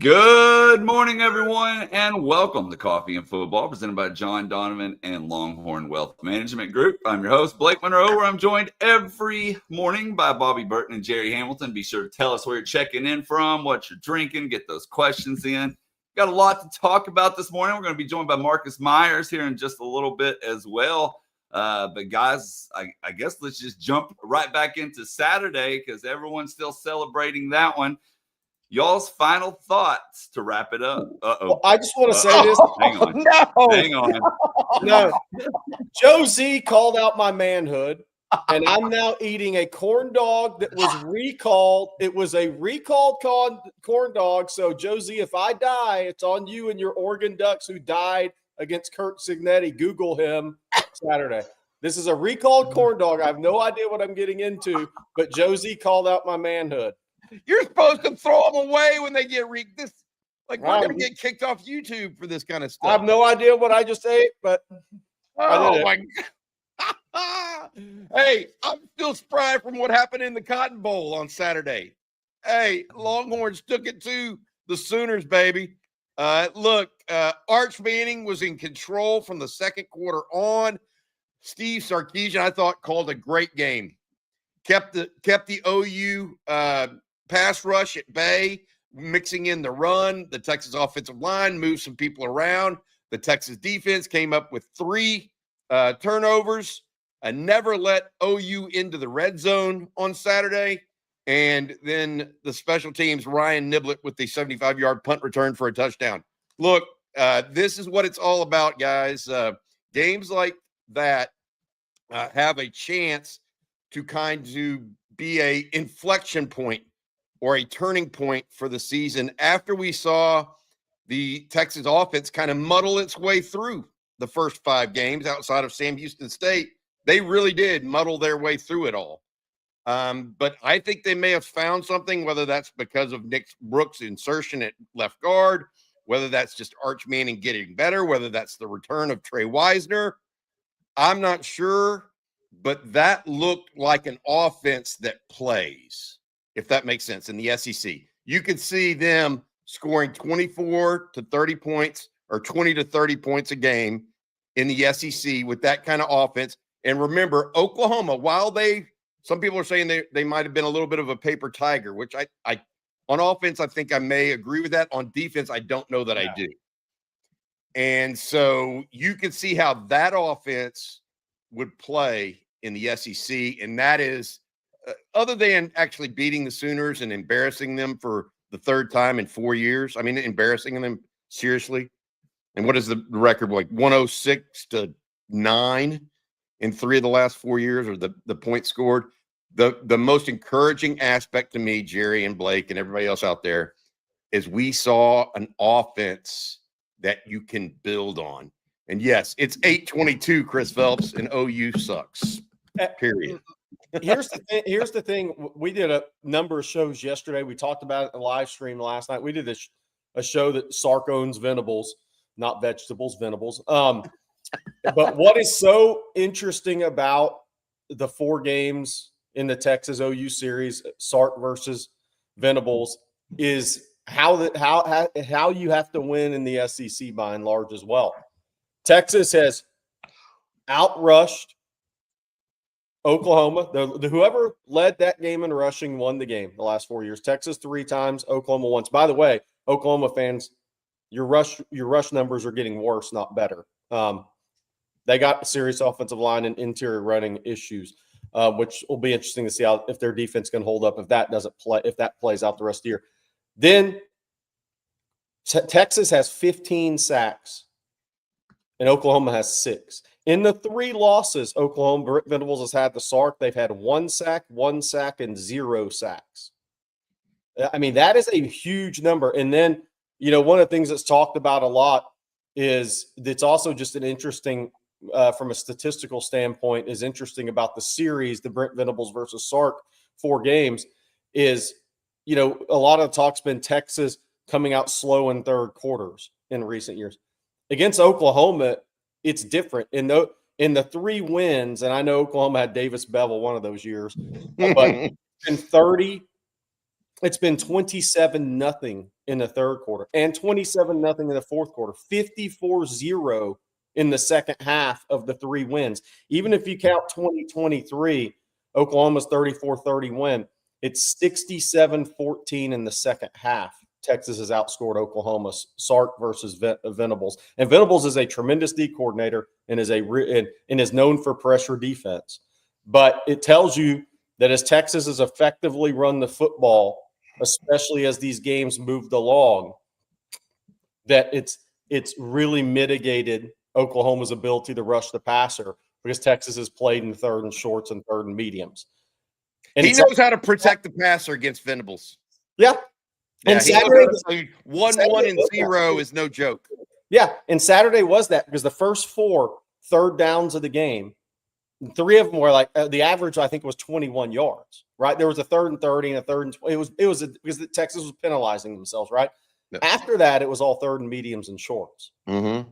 Good morning, everyone, and welcome to Coffee and Football, presented by John Donovan and Longhorn Wealth Management Group. I'm your host, Blake Monroe, where I'm joined every morning by Bobby Burton and Jerry Hamilton. Be sure to tell us where you're checking in from, what you're drinking, get those questions in. Got a lot to talk about this morning. We're going to be joined by Marcus Myers here in just a little bit as well. But guys, I guess let's just jump right back into Saturday because everyone's still celebrating that one. Y'all's final thoughts to wrap it up. Well, I just want to say this. Hang on. No. Hang on. No. Joe Z called out my manhood, and I'm now eating a corn dog that was recalled. It was a recalled corn dog. So, Joe Z, if I die, it's on you and your Oregon Ducks who died against Kurt Signetti. Google him Saturday. This is a recalled corn dog. I have no idea what I'm getting into, but Joe Z called out my manhood. You're supposed to throw them away when they get we're going to get kicked off YouTube for this kind of stuff. I have no idea what I just ate, but my God. Hey, I'm still spry from what happened in the Cotton Bowl on Saturday. Hey, Longhorns took it to the Sooners, baby. Arch Manning was in control from the second quarter on. Steve Sarkisian, I thought, called a great game. Kept the OU pass rush at bay, mixing in the run. The Texas offensive line moved some people around. The Texas defense came up with 3 turnovers and never let OU into the red zone on Saturday. And then the special teams, Ryan Niblett with the 75-yard punt return for a touchdown. Look, this is what it's all about, guys. Games like that have a chance to kind of be a inflection point or a turning point for the season after we saw the Texas offense kind of muddle its way through the first 5 games outside of Sam Houston State. They really did muddle their way through it all. But I think they may have found something, whether that's because of Nick Brooks' insertion at left guard, whether that's just Arch Manning getting better, whether that's the return of Trey Wisner. I'm not sure, but that looked like an offense that plays, if that makes sense, in the SEC. You could see them scoring 24 to 30 points or 20 to 30 points a game in the SEC with that kind of offense. And remember, Oklahoma, while some people are saying they might have been a little bit of a paper tiger, which I on offense, I think I may agree with that. On defense, I don't know that I do. And so you can see how that offense would play in the SEC, and that is other than actually beating the Sooners and embarrassing them for the 3rd time in 4 years. I mean, embarrassing them seriously. And what is the record, like 106-9 in 3 of the last 4 years, or the points scored? The most encouraging aspect to me, Jerry and Blake and everybody else out there, is we saw an offense that you can build on. And yes, it's 8-22, Chris Phelps, and OU sucks. Period. Here's the thing. We did a number of shows yesterday. We talked about it in a live stream last night. We did a show that Sark owns Venables, not vegetables, Venables. But what is so interesting about the 4 games in the Texas OU series, Sark versus Venables, is how you have to win in the SEC by and large as well. Texas has outrushed Oklahoma. Whoever led that game in rushing won the game the last 4 years. Texas 3 times, Oklahoma once. By the way, Oklahoma fans, your rush numbers are getting worse, not better. They got serious offensive line and interior running issues, which will be interesting to see if their defense can hold up if that plays out the rest of the year. Then Texas has 15 sacks, and Oklahoma has 6. In the 3 losses, Oklahoma Venables has had the Sark. They've had 1 sack, and 0 sacks. I mean, that is a huge number. And then, one of the things that's talked about a lot is it's also just an interesting, from a statistical standpoint, is interesting about the series, the Brent Venables versus Sark 4 games, is, a lot of the talk's been Texas coming out slow in 3rd quarters in recent years. Against Oklahoma, it's different. In the 3 wins, and I know Oklahoma had Davis Bevel one of those years, but in 30, It's been 27-0 in the third quarter and 27-0 in the fourth quarter, 54-0 in the second half of the 3 wins. Even if you count 2023, Oklahoma's 34-30 win, it's 67-14 in the second half. Texas has outscored Oklahoma, Sark versus Venables. And Venables is a tremendous D coordinator and is known for pressure defense. But it tells you that as Texas has effectively run the football, especially as these games moved along, that it's really mitigated Oklahoma's ability to rush the passer because Texas has played in third and shorts and third and mediums. And he knows how to protect the passer against Venables. Yeah. Yeah, and Saturday, 1-1-0 is no joke. Yeah, and Saturday was that because the first 4 third downs of the game, 3 of them were like the average, I think, was 21 yards. Right, there was a 3rd and 30 and a 3rd and 20. It was because Texas was penalizing themselves. Right, after that, it was all third and mediums and shorts. Mm-hmm.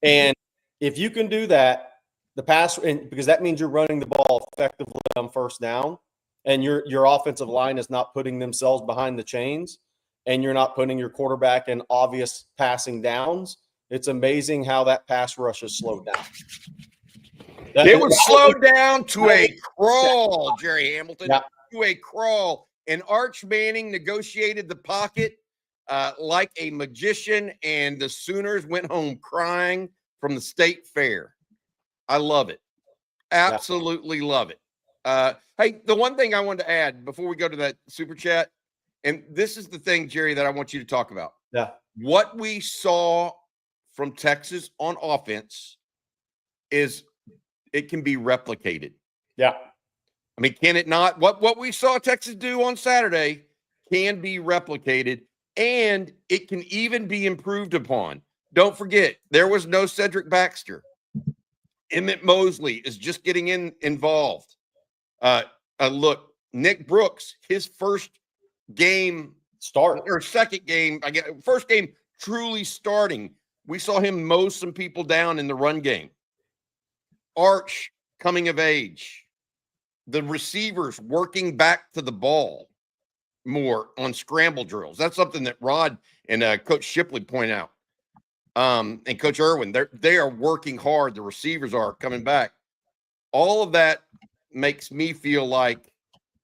And if you can do that, the pass, and because that means you're running the ball effectively on first down, and your offensive line is not putting themselves behind the chains, and you're not putting your quarterback in obvious passing downs, it's amazing how that pass rush is slowed down. It was slowed down to a crawl, Jerry Hamilton, to a crawl. And Arch Manning negotiated the pocket like a magician, and the Sooners went home crying from the state fair. I love it. Absolutely love it. Hey, the one thing I wanted to add before we go to that super chat, and this is the thing, Jerry, that I want you to talk about. Yeah. What we saw from Texas on offense is it can be replicated. Yeah. I mean, can it not? What we saw Texas do on Saturday can be replicated, and it can even be improved upon. Don't forget, there was no Cedric Baxter. Emmett Mosley is just getting involved. Look, Nick Brooks, his first game start or second game, I guess, first game truly starting. We saw him mow some people down in the run game. Arch coming of age. The receivers working back to the ball more on scramble drills. That's something that Rod and Coach Shipley point out. And Coach Irwin, they are working hard. The receivers are coming back. All of that makes me feel like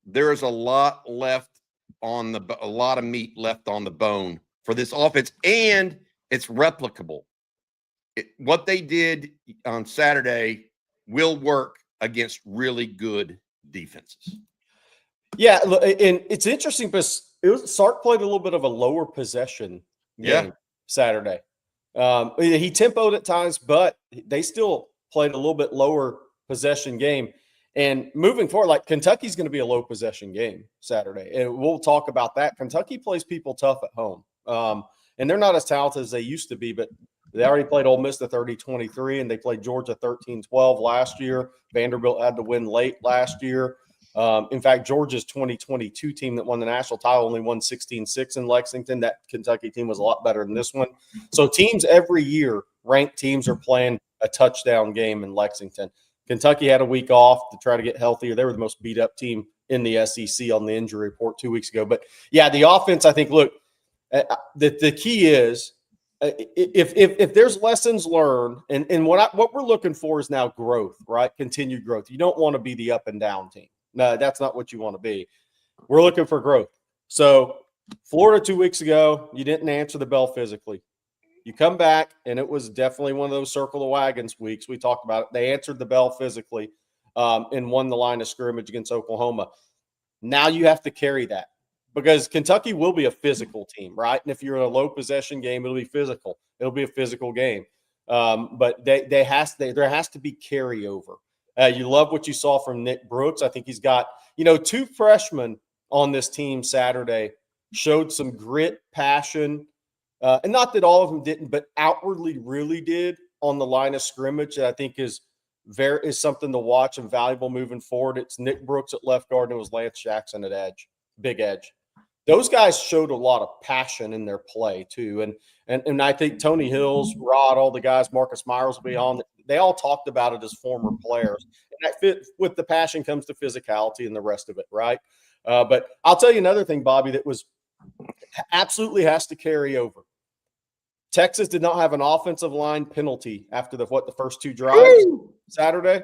there is a lot of meat left on the bone for this offense, and it's replicable. What they did on Saturday will work against really good defenses. Yeah, and it's interesting because Sark played a little bit of a lower possession game Saturday. He tempoed at times, but they still played a little bit lower possession game. And moving forward, like Kentucky's going to be a low possession game Saturday. And we'll talk about that. Kentucky plays people tough at home. And they're not as talented as they used to be, but they already played Ole Miss the 30-23, and they played Georgia 13-12 last year. Vanderbilt had to win late last year. In fact, Georgia's 2022 team that won the national title only won 16-6 in Lexington. That Kentucky team was a lot better than this one. So teams every year, ranked teams, are playing a touchdown game in Lexington. Kentucky had a week off to try to get healthier. They were the most beat-up team in the SEC on the injury report 2 weeks ago. But, yeah, the offense, I think, look, the key is if there's lessons learned, and what we're looking for is now growth, right? Continued growth. You don't want to be the up-and-down team. No, that's not what you want to be. We're looking for growth. So Florida 2 weeks ago, you didn't answer the bell physically. You come back, and it was definitely one of those circle the wagons weeks. We talked about it. They answered the bell physically and won the line of scrimmage against Oklahoma. Now you have to carry that because Kentucky will be a physical team, right? And if you're in a low possession game, it'll be physical. It'll be a physical game. But there has to be carryover. You love what you saw from Nick Brooks. I think he's got, 2 freshmen on this team Saturday showed some grit, passion, and not that all of them didn't, but outwardly really did on the line of scrimmage. That I think is something to watch and valuable moving forward. It's Nick Brooks at left guard, and it was Lance Jackson at edge, big edge. Those guys showed a lot of passion in their play too, and I think Tony Hills, Rod, all the guys, Marcus Myers will be on. They all talked about it as former players, and that fit with the passion comes to physicality and the rest of it, right? But I'll tell you another thing, Bobby, that was absolutely has to carry over. Texas did not have an offensive line penalty after the first two drives Saturday.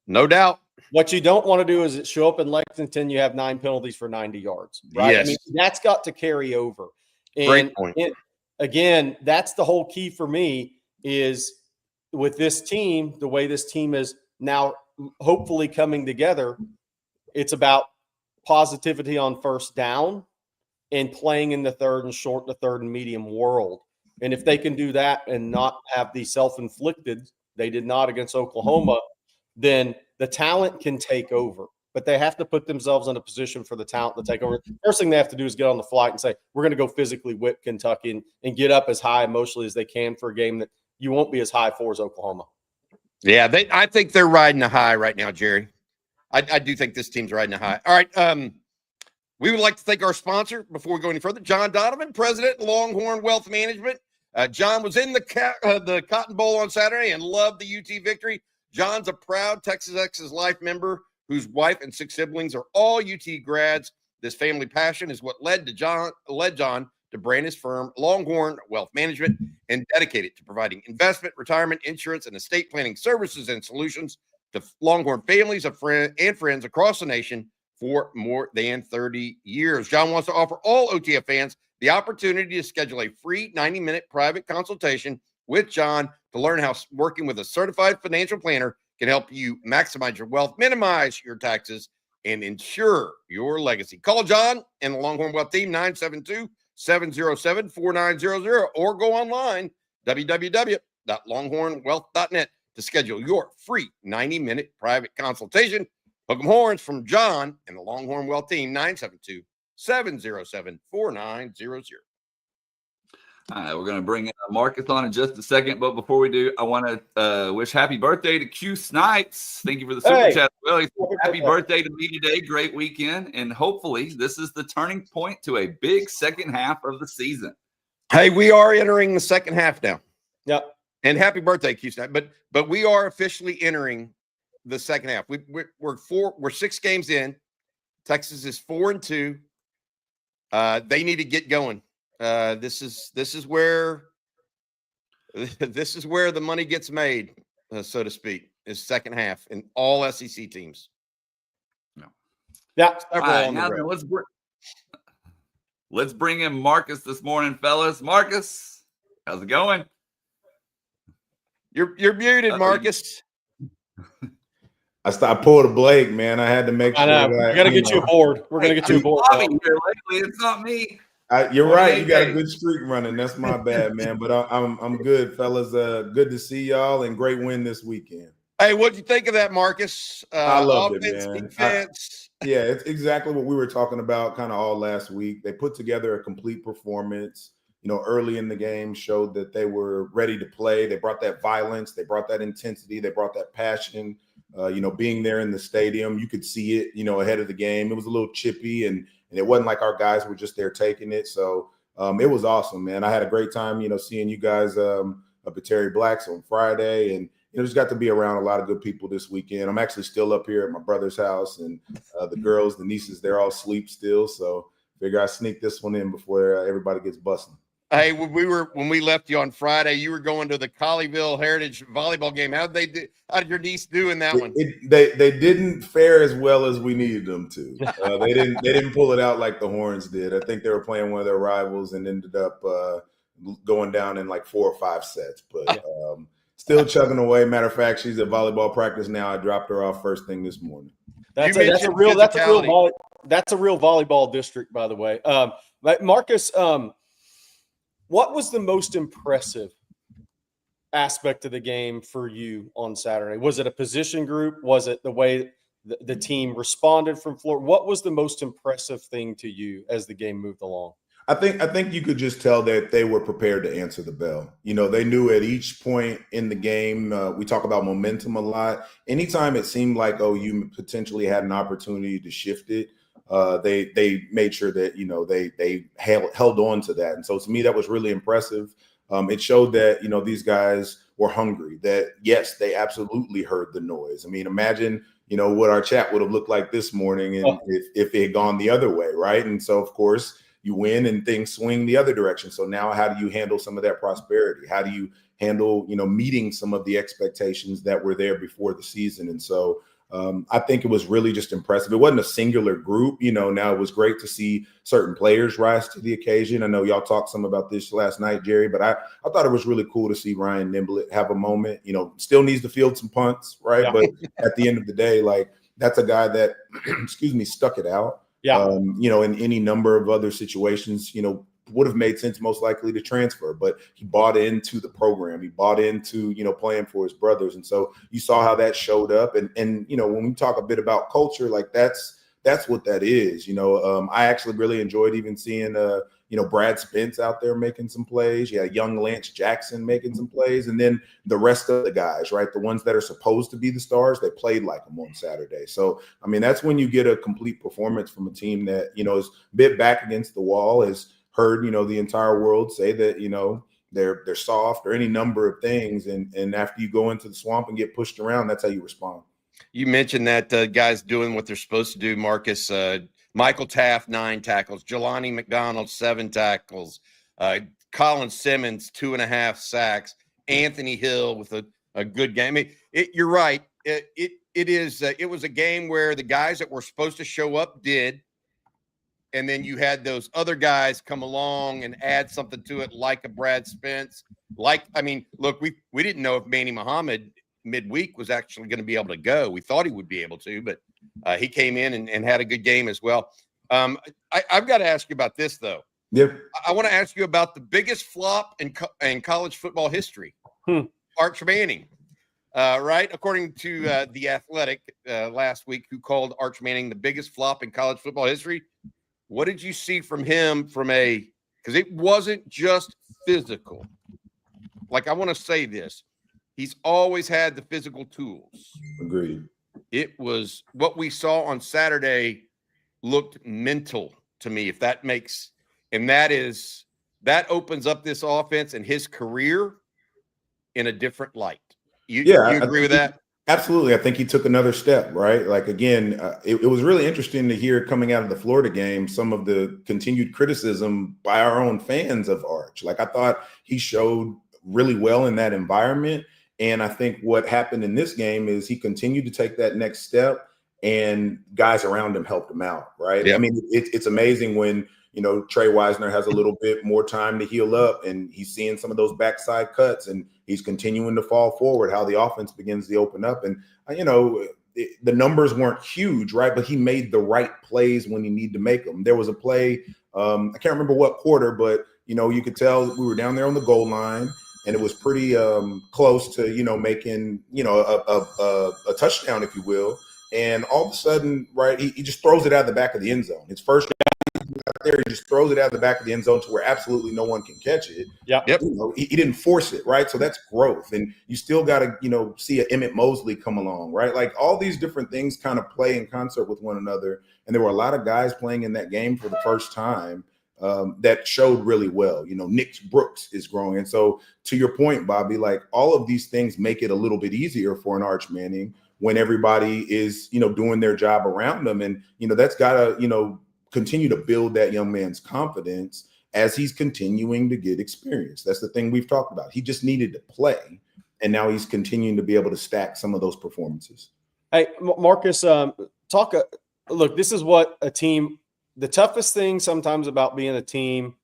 No doubt. What you don't want to do is show up in Lexington, you have 9 penalties for 90 yards, right? Yes. I mean, that's got to carry over. And Great point. Again, that's the whole key for me is with this team, the way this team is now hopefully coming together, it's about positivity on first down and playing in the third and short, the third and medium world. And if they can do that and not have the self-inflicted, they did not against Oklahoma, then the talent can take over. But they have to put themselves in a position for the talent to take over. First thing they have to do is get on the flight and say, we're going to go physically whip Kentucky and get up as high emotionally as they can for a game that you won't be as high for as Oklahoma. Yeah, I think they're riding a high right now, Jerry. I do think this team's riding a high. All right. We would like to thank our sponsor before we go any further, John Donovan, President, Longhorn Wealth Management. John was in the Cotton Bowl on Saturday and loved the UT victory. John's a proud Texas X's Life member whose wife and 6 siblings are all UT grads. This family passion is what led John to brand his firm, Longhorn Wealth Management, and dedicated to providing investment, retirement, insurance, and estate planning services and solutions to Longhorn families and friends across the nation for more than 30 years. John wants to offer all OTF fans the opportunity to schedule a free 90-minute private consultation with John to learn how working with a certified financial planner can help you maximize your wealth, minimize your taxes, and ensure your legacy. Call John and the Longhorn Wealth Team, 972-707-4900, or go online, www.longhornwealth.net, to schedule your free 90-minute private consultation. Hook 'em horns from John and the Longhorn Wealth Team, 972-707-4900. All right, we're going to bring Marcus on in just a second, but before we do, I want to wish happy birthday to Q Snipes. Thank you for the super chat. Well, happy birthday to me today. Great weekend, and hopefully this is the turning point to a big second half of the season. Hey, we are entering the second half now. Yep. And happy birthday, Q Snipes. But we are officially entering the second half. We're 6 games in. Texas is 4-2. They need to get going. This is where the money gets made, so to speak, is second half in all SEC teams. No. Yeah. Right, now then, let's bring in Marcus this morning, fellas. Marcus, how's it going? You're muted, Marcus. I pulled a Blake, man. I had to make sure. I know. We got to get you aboard. We're going to get you aboard. Bobby here lately. It's not me. You're right. You got a good streak running. That's my bad, man. But I'm good, fellas. Good to see y'all and great win this weekend. Hey, what'd you think of that, Marcus? I loved it, man. Defense. Yeah, it's exactly what we were talking about kind of all last week. They put together a complete performance. Early in the game showed that they were ready to play. They brought that violence. They brought that intensity. They brought that passion. Being there in the stadium, you could see it, ahead of the game. It was a little chippy and it wasn't like our guys were just there taking it. So it was awesome, man. I had a great time, seeing you guys up at Terry Black's on Friday, and just got to be around a lot of good people this weekend. I'm actually still up here at my brother's house, and the girls, the nieces, they're all asleep still. So figure I sneak this one in before everybody gets busting. Hey, when we left you on Friday, you were going to the Colleyville Heritage volleyball game. How did your niece do in that one? They didn't fare as well as we needed them to. They didn't pull it out like the Horns did. I think they were playing one of their rivals and ended up going down in like 4 or 5 sets. But still chugging away. Matter of fact, she's at volleyball practice now. I dropped her off first thing this morning. That's a real volleyball district, by the way. Marcus. What was the most impressive aspect of the game for you on Saturday? Was it a position group? Was it the way the team responded from floor? What was the most impressive thing to you as the game moved along? I think you could just tell that they were prepared to answer the bell. They knew at each point in the game, we talk about momentum a lot. Anytime it seemed like, you potentially had an opportunity to shift it, they made sure that they held on to that, and so to me that was really impressive. It showed that these guys were hungry. That yes, they absolutely heard the noise. I mean, imagine what our chat would have looked like this morning and if it had gone the other way, right? And so, of course, you win and things swing the other direction. So now how do you handle some of that prosperity? How do you handle, meeting some of the expectations that were there before the season? And so I think it was really just impressive. It wasn't a singular group, now it was great to see certain players rise to the occasion. I know y'all talked some about this last night, Jerry, but I thought it was really cool to see Ryan Nimblett have a moment, still needs to field some punts, right? Yeah. But at the end of the day, like that's a guy that, stuck it out. Yeah. In any number of other situations, would have made sense most likely to transfer, but he bought into the program. He bought into, playing for his brothers. And so you saw how that showed up. And when we talk a bit about culture, like that's what that is. I actually really enjoyed even seeing, Brad Spence out there making some plays. Yeah, young Lance Jackson making some plays. And then the rest of the guys, right, the ones that are supposed to be the stars, they played like them on Saturday. So, I mean, that's when you get a complete performance from a team that, is a bit back against the wall, has heard, the entire world say that, they're soft or any number of things. And after you go into the swamp and get pushed around, that's how you respond. You mentioned that guys doing what they're supposed to do, Marcus. Michael Taft, 9 tackles. Jelani McDonald, 7 tackles. Colin Simmons, 2.5 sacks. Anthony Hill with a good game. I mean, you're right. It was a game where the guys that were supposed to show up did. And then you had those other guys come along and add something to it, like a Brad Spence. Look, we didn't know if Manny Muhammad midweek was actually going to be able to go. We thought he would be able to, but he came in and had a good game as well. I've got to ask you about this, though. Yep. I want to ask you about the biggest flop in college football history, Arch Manning. Right? According to The Athletic last week, who called Arch Manning the biggest flop in college football history. What did you see from him because it wasn't just physical. Like, I want to say this. He's always had the physical tools. Agreed. It was what we saw on Saturday looked mental to me, if that makes, and that opens up this offense and his career in a different light. You agree with that? Absolutely. I think he took another step, right? Like, again, it was really interesting to hear coming out of the Florida game, some of the continued criticism by our own fans of Arch. Like, I thought he showed really well in that environment. And I think what happened in this game is he continued to take that next step and guys around him helped him out, right? Yep. I mean, it's amazing when, Trey Wisner has a little bit more time to heal up and he's seeing some of those backside cuts and he's continuing to fall forward, how the offense begins to open up. And, the numbers weren't huge, right? But he made the right plays when he needed to make them. There was a play, I can't remember what quarter, but, you could tell we were down there on the goal line and it was pretty close to, making, a touchdown, if you will. And all of a sudden, right, he just throws it out of the back of the end zone. His first there, he just throws it out of the back of the end zone to where absolutely no one can catch it. Yep. He didn't force it, right? So that's growth. And you still got to, see a Emmett Mosley come along, right? Like all these different things kind of play in concert with one another. And there were a lot of guys playing in that game for the first time that showed really well. Nick Brooks is growing. And so to your point, Bobby, like all of these things make it a little bit easier for an Arch Manning when everybody is, doing their job around them. And, that's got to, continue to build that young man's confidence as he's continuing to get experience. That's the thing we've talked about. He just needed to play, and now he's continuing to be able to stack some of those performances. Hey, Marcus, look, this is what a team – the toughest thing sometimes about being a team,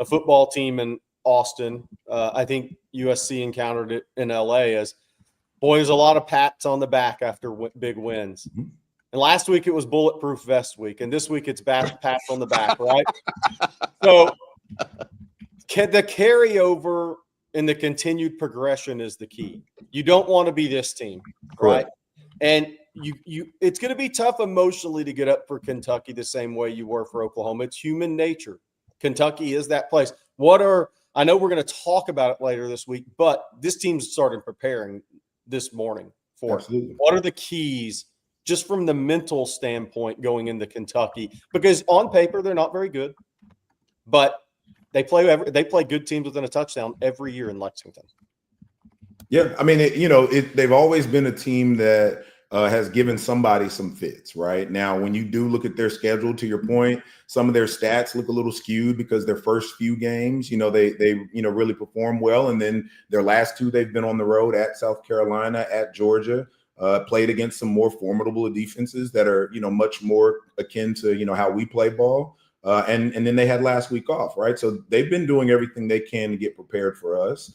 a football team in Austin, I think USC encountered it in L.A. as, boy, there's a lot of pats on the back after big wins. Mm-hmm. And last week it was bulletproof vest week, and this week it's pats on the back, right? So the carryover and the continued progression is the key. You don't want to be this team, right? And it's going to be tough emotionally to get up for Kentucky the same way you were for Oklahoma. It's human nature. Kentucky is that place. I know we're going to talk about it later this week, but this team's started preparing this morning for it. What are the keys just from the mental standpoint going into Kentucky? Because on paper, they're not very good, but they play good teams within a touchdown every year in Lexington. Yeah, I mean, they've always been a team that has given somebody some fits. Right now, when you do look at their schedule, to your point, some of their stats look a little skewed because their first few games, they really perform well, and then their last two, they've been on the road at South Carolina, at Georgia. Played against some more formidable defenses that are, much more akin to, how we play ball. And then they had last week off, right? So they've been doing everything they can to get prepared for us.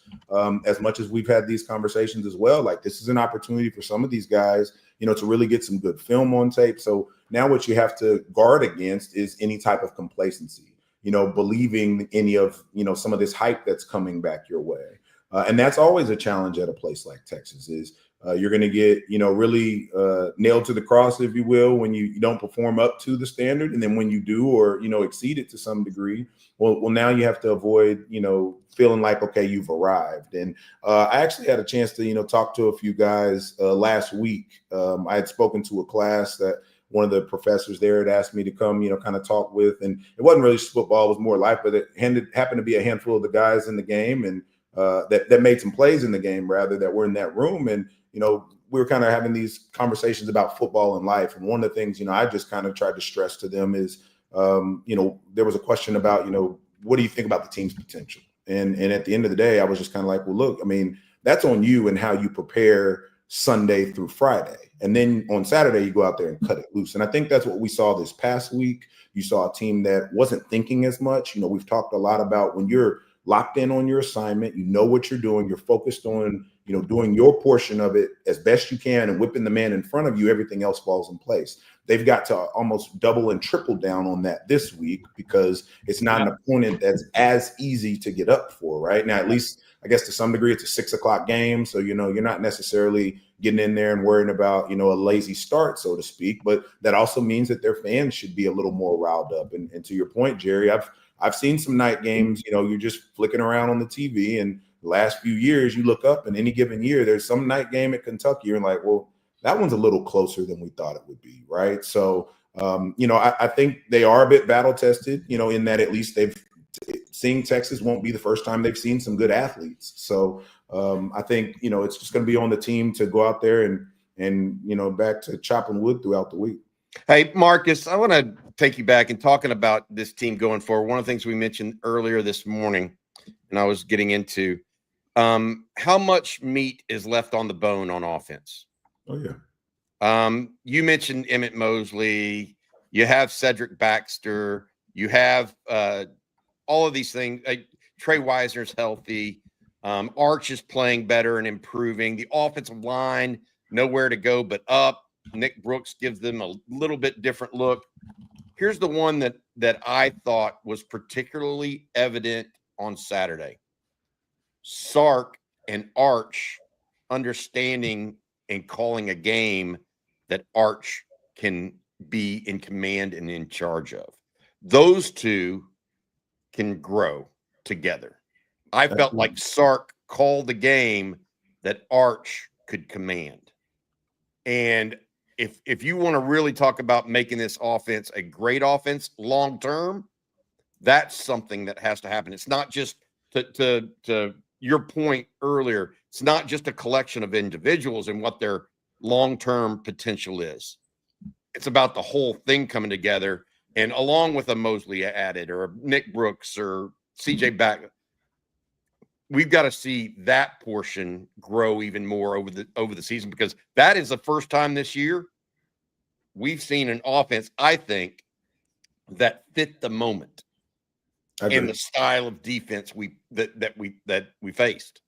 As much as we've had these conversations as well, like this is an opportunity for some of these guys, to really get some good film on tape. So now what you have to guard against is any type of complacency, believing any of, some of this hype that's coming back your way. And that's always a challenge at a place like Texas is you're going to get, really nailed to the cross, if you will, when you don't perform up to the standard. And then when you do, or, exceed it to some degree, well, now you have to avoid, feeling like, okay, you've arrived. And I actually had a chance to, talk to a few guys last week. I had spoken to a class that one of the professors there had asked me to come, kind of talk with. And it wasn't really football, it was more life, but it happened to be a handful of the guys in the game and that made some plays in the game, rather, that were in that room. And we were kind of having these conversations about football and life. And one of the things, I just kind of tried to stress to them is, there was a question about, what do you think about the team's potential? And at the end of the day, I was just kind of like, well, look, I mean, that's on you and how you prepare Sunday through Friday. And then on Saturday, you go out there and cut it loose. And I think that's what we saw this past week. You saw a team that wasn't thinking as much. We've talked a lot about when you're locked in on your assignment, what you're doing, you're focused on, doing your portion of it as best you can and whipping the man in front of you, everything else falls in place. They've got to almost double and triple down on that this week because it's not an opponent that's as easy to get up for right now. At least, I guess to some degree, it's a 6 o'clock game. So, you're not necessarily getting in there and worrying about, a lazy start, so to speak. But that also means that their fans should be a little more riled up. And to your point, Jerry, I've seen some night games, you're just flicking around on the TV, and the last few years you look up, and any given year there's some night game at Kentucky, you're like, well, that one's a little closer than we thought it would be, right? So, I think they are a bit battle tested, in that at least seeing Texas won't be the first time they've seen some good athletes. So I think, it's just going to be on the team to go out there and back to chopping wood throughout the week. Hey, Marcus, I want to take you back and talking about this team going forward. One of the things we mentioned earlier this morning, and I was getting into how much meat is left on the bone on offense. Oh, yeah. You mentioned Emmett Mosley. You have Cedric Baxter. You have all of these things. Trey Wisner's healthy. Arch is playing better and improving. The offensive line, nowhere to go but up. Nick Brooks gives them a little bit different look. Here's the one that I thought was particularly evident on Saturday. Sark and Arch understanding and calling a game that Arch can be in command and in charge of. Those two can grow together. I felt like Sark called the game that Arch could command. And if you want to really talk about making this offense a great offense long term, that's something that has to happen. It's not just to your point earlier, it's not just a collection of individuals and what their long-term potential is. It's about the whole thing coming together. And along with a Mosley added or a Nick Brooks or CJ back, we've got to see that portion grow even more over the season, because that is the first time this year we've seen an offense, I think, that fit the moment and the style of defense that we faced.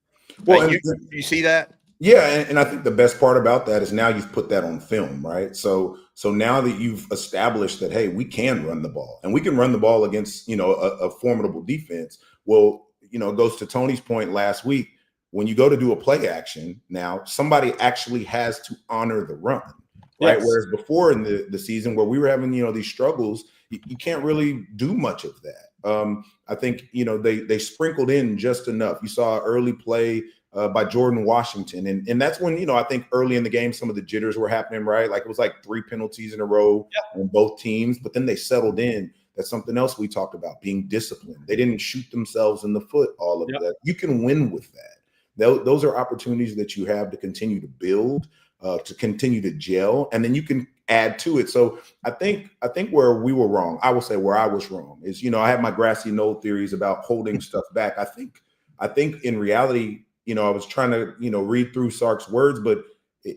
Well, you see that? Yeah, and I think the best part about that is now you've put that on film, right? So now that you've established that, hey, we can run the ball, and we can run the ball against, a formidable defense. Well, it goes to Tony's point last week. When you go to do a play action, now somebody actually has to honor the run, right? Yes. Whereas before in the season where we were having, these struggles, you can't really do much of that. I think, they sprinkled in just enough. You saw an early play by Jordan Washington. And that's when, I think early in the game, some of the jitters were happening, right? Like it was like 3 penalties in a row on both teams, but then they settled in. That's something else we talked about, being disciplined. They didn't shoot themselves in the foot, all of that. You can win with that. Those are opportunities that you have to continue to build. to continue to gel, and then you can add to it. So I think where we were wrong, I will say where I was wrong is, I have my grassy knoll theories about holding stuff back. I think in reality, I was trying to, read through Sark's words, but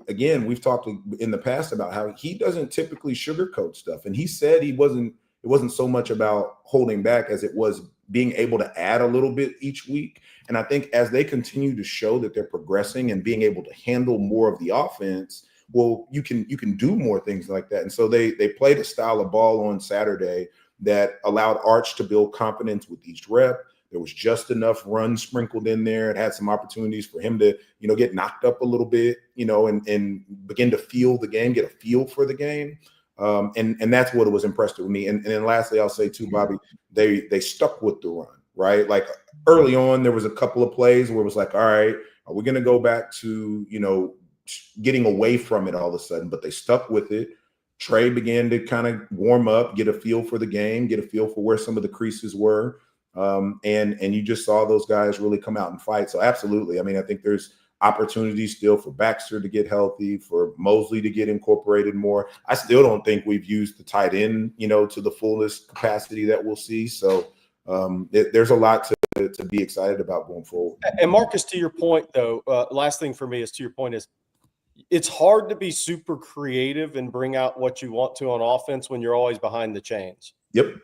again, we've talked in the past about how he doesn't typically sugarcoat stuff. And he said it wasn't so much about holding back as it was being able to add a little bit each week. And I think as they continue to show that they're progressing and being able to handle more of the offense, well, you can do more things like that. And so they played a style of ball on Saturday that allowed Arch to build confidence with each rep. There was just enough runs sprinkled in there. It had some opportunities for him to, get knocked up a little bit, and begin to feel the game, get a feel for the game. And that's what was impressive with me. And then lastly, I'll say too, Bobby, they stuck with the run, right? Like early on, there was a couple of plays where it was like, all right, are we going to go back to, getting away from it all of a sudden? But they stuck with it. Trey began to kind of warm up, get a feel for the game, get a feel for where some of the creases were. And you just saw those guys really come out and fight. So absolutely. I mean, I think there's opportunities still for Baxter to get healthy, for Mosley to get incorporated more. I still don't think we've used the tight end, to the fullest capacity that we'll see. So there's a lot to be excited about going forward. And Marcus, to your point, though, last thing for me is, to your point, is it's hard to be super creative and bring out what you want to on offense when you're always behind the chains. Yep.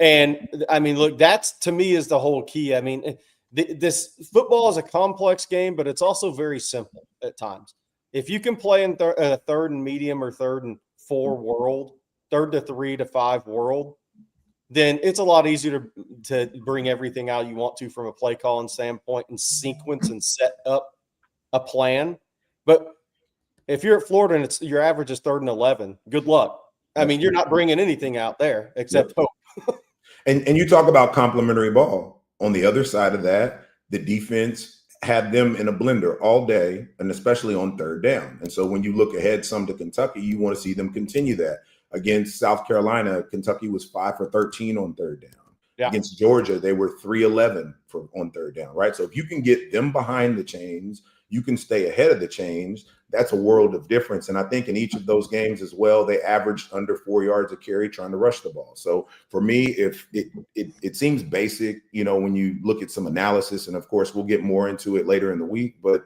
And I mean, look, that's to me is the whole key. I mean, this football is a complex game, but it's also very simple at times. If you can play in a third and medium or third and 4 world, 3rd to 3 to 5 world, then it's a lot easier to bring everything out you want to from a play calling standpoint and sequence and set up a plan. But if you're at Florida and your average is 3rd and 11, good luck. I mean, you're not bringing anything out there except hope. And you talk about complimentary ball. On the other side of that, the defense had them in a blender all day, and especially on 3rd down. And so when you look ahead some to Kentucky, you want to see them continue that. Against South Carolina, Kentucky was 5 for 13 on 3rd down. Yeah. Against Georgia, they were 3-11 on 3rd down, right? So if you can get them behind the chains, you can stay ahead of the chains. That's a world of difference. And I think in each of those games as well, they averaged under 4 yards a carry trying to rush the ball. So for me, if it seems basic, when you look at some analysis, and of course we'll get more into it later in the week, but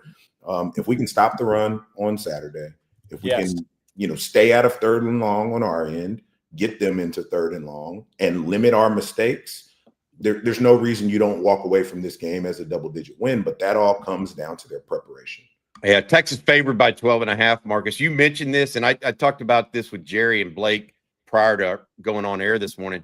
if we can stop the run on Saturday, if we can, stay out of 3rd and long on our end, get them into 3rd and long and limit our mistakes, there's no reason you don't walk away from this game as a double-digit win, but that all comes down to their preparation. Yeah, Texas favored by 12.5, Marcus. You mentioned this, and I talked about this with Jerry and Blake prior to going on air this morning.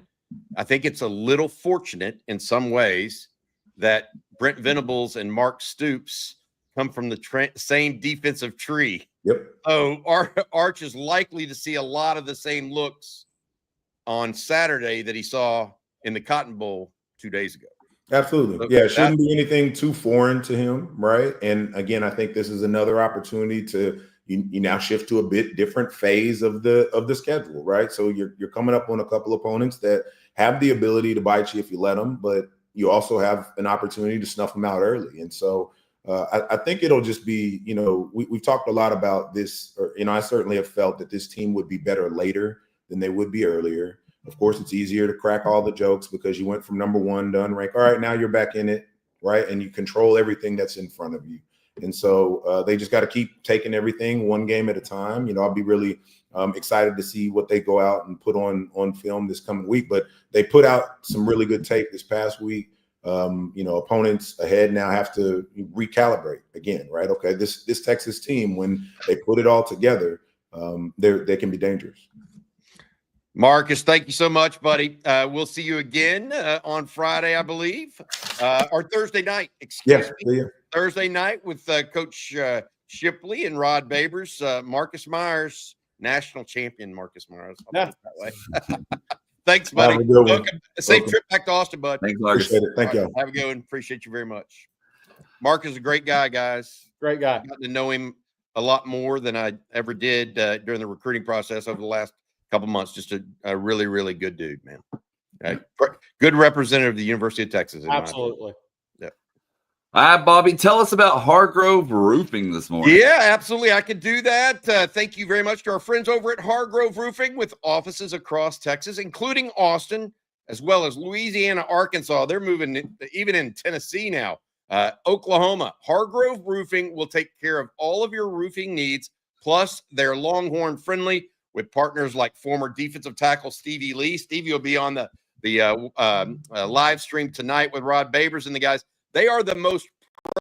I think it's a little fortunate in some ways that Brent Venables and Mark Stoops come from the same defensive tree. Yep. So Arch is likely to see a lot of the same looks on Saturday that he saw in the Cotton Bowl 2 days ago. Absolutely. Yeah, it shouldn't be anything too foreign to him, right? And again, I think this is another opportunity to you now shift to a bit different phase of the schedule, right? So you're coming up on a couple opponents that have the ability to bite you if you let them, but you also have an opportunity to snuff them out early. And so I think it'll just be, we've talked a lot about this, or, I certainly have felt that this team would be better later than they would be earlier. Of course, it's easier to crack all the jokes because you went from number 1 to unranked. All right, now you're back in it, right? And you control everything that's in front of you. And so they just got to keep taking everything one game at a time. I'll be really excited to see what they go out and put on film this coming week. But they put out some really good tape this past week. Opponents ahead now have to recalibrate again, right? Okay, this Texas team, when they put it all together, they can be dangerous. Marcus, thank you so much, buddy. We'll see you again on Friday, I believe, or Thursday night. Excuse me. Thursday night with Coach Shipley and Rod Babers. Marcus Myers, national champion Marcus Myers. That way. Thanks, buddy. Welcome. Safe trip back to Austin, bud. Thanks, Marcus. Appreciate it. Thank you. Have a good one. Appreciate you very much. Mark is a great guy, guys. Great guy. I've gotten to know him a lot more than I ever did during the recruiting process over the last couple months. Just a really, really good dude, man. Good representative of the University of Texas. Absolutely. All right, Bobby, tell us about Hargrove Roofing this morning. Yeah, absolutely. I could do that. Thank you very much to our friends over at Hargrove Roofing with offices across Texas, including Austin, as well as Louisiana, Arkansas. They're moving even in Tennessee now. Oklahoma. Hargrove Roofing will take care of all of your roofing needs. Plus, they're Longhorn friendly with partners like former defensive tackle Stevie Lee. Stevie will be on the live stream tonight with Rod Babers and the guys. They are the most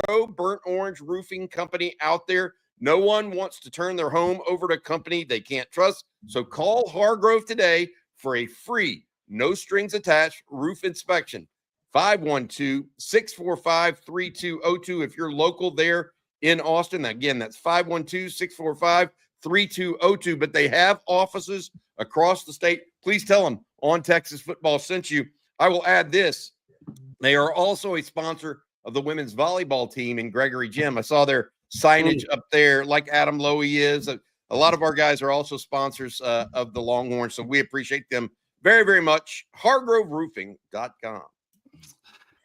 pro burnt orange roofing company out there. No one wants to turn their home over to a company they can't trust. So call Hargrove today for a free, no strings attached roof inspection. 512-645-3202 if you're local there in Austin. Again, that's 512-645-3202. But they have offices across the state. Please tell them On Texas Football sent you. I will add this. They are also a sponsor of the women's volleyball team in Gregory Gym. I saw their signage up there like Adam Lowy is. A lot of our guys are also sponsors of the Longhorns, so we appreciate them very, very much. HargroveRoofing.com.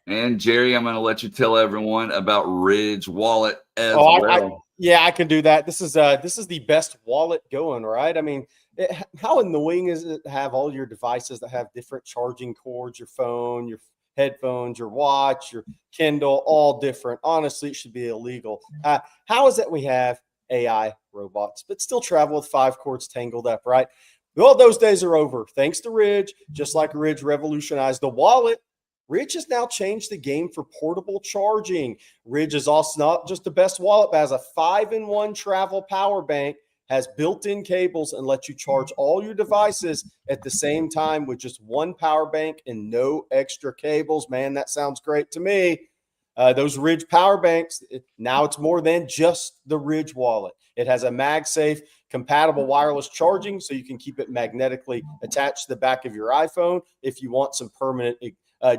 And Jerry, I'm going to let you tell everyone about Ridge Wallet as well. I can do that. This is the best wallet going, right? I mean, how annoying is it to have all your devices that have different charging cords, your phone, your headphones, your watch, your Kindle, all different. Honestly, it should be illegal. How is it we have AI robots, but still travel with 5 cords tangled up, right? Well, those days are over. Thanks to Ridge, just like Ridge revolutionized the wallet, Ridge has now changed the game for portable charging. Ridge is also not just the best wallet, but has a 5-in-1 travel power bank, has built-in cables, and lets you charge all your devices at the same time with just one power bank and no extra cables. Man, that sounds great to me. Those Ridge power banks, now it's more than just the Ridge wallet. It has a MagSafe compatible wireless charging, so you can keep it magnetically attached to the back of your iPhone if you want some permanent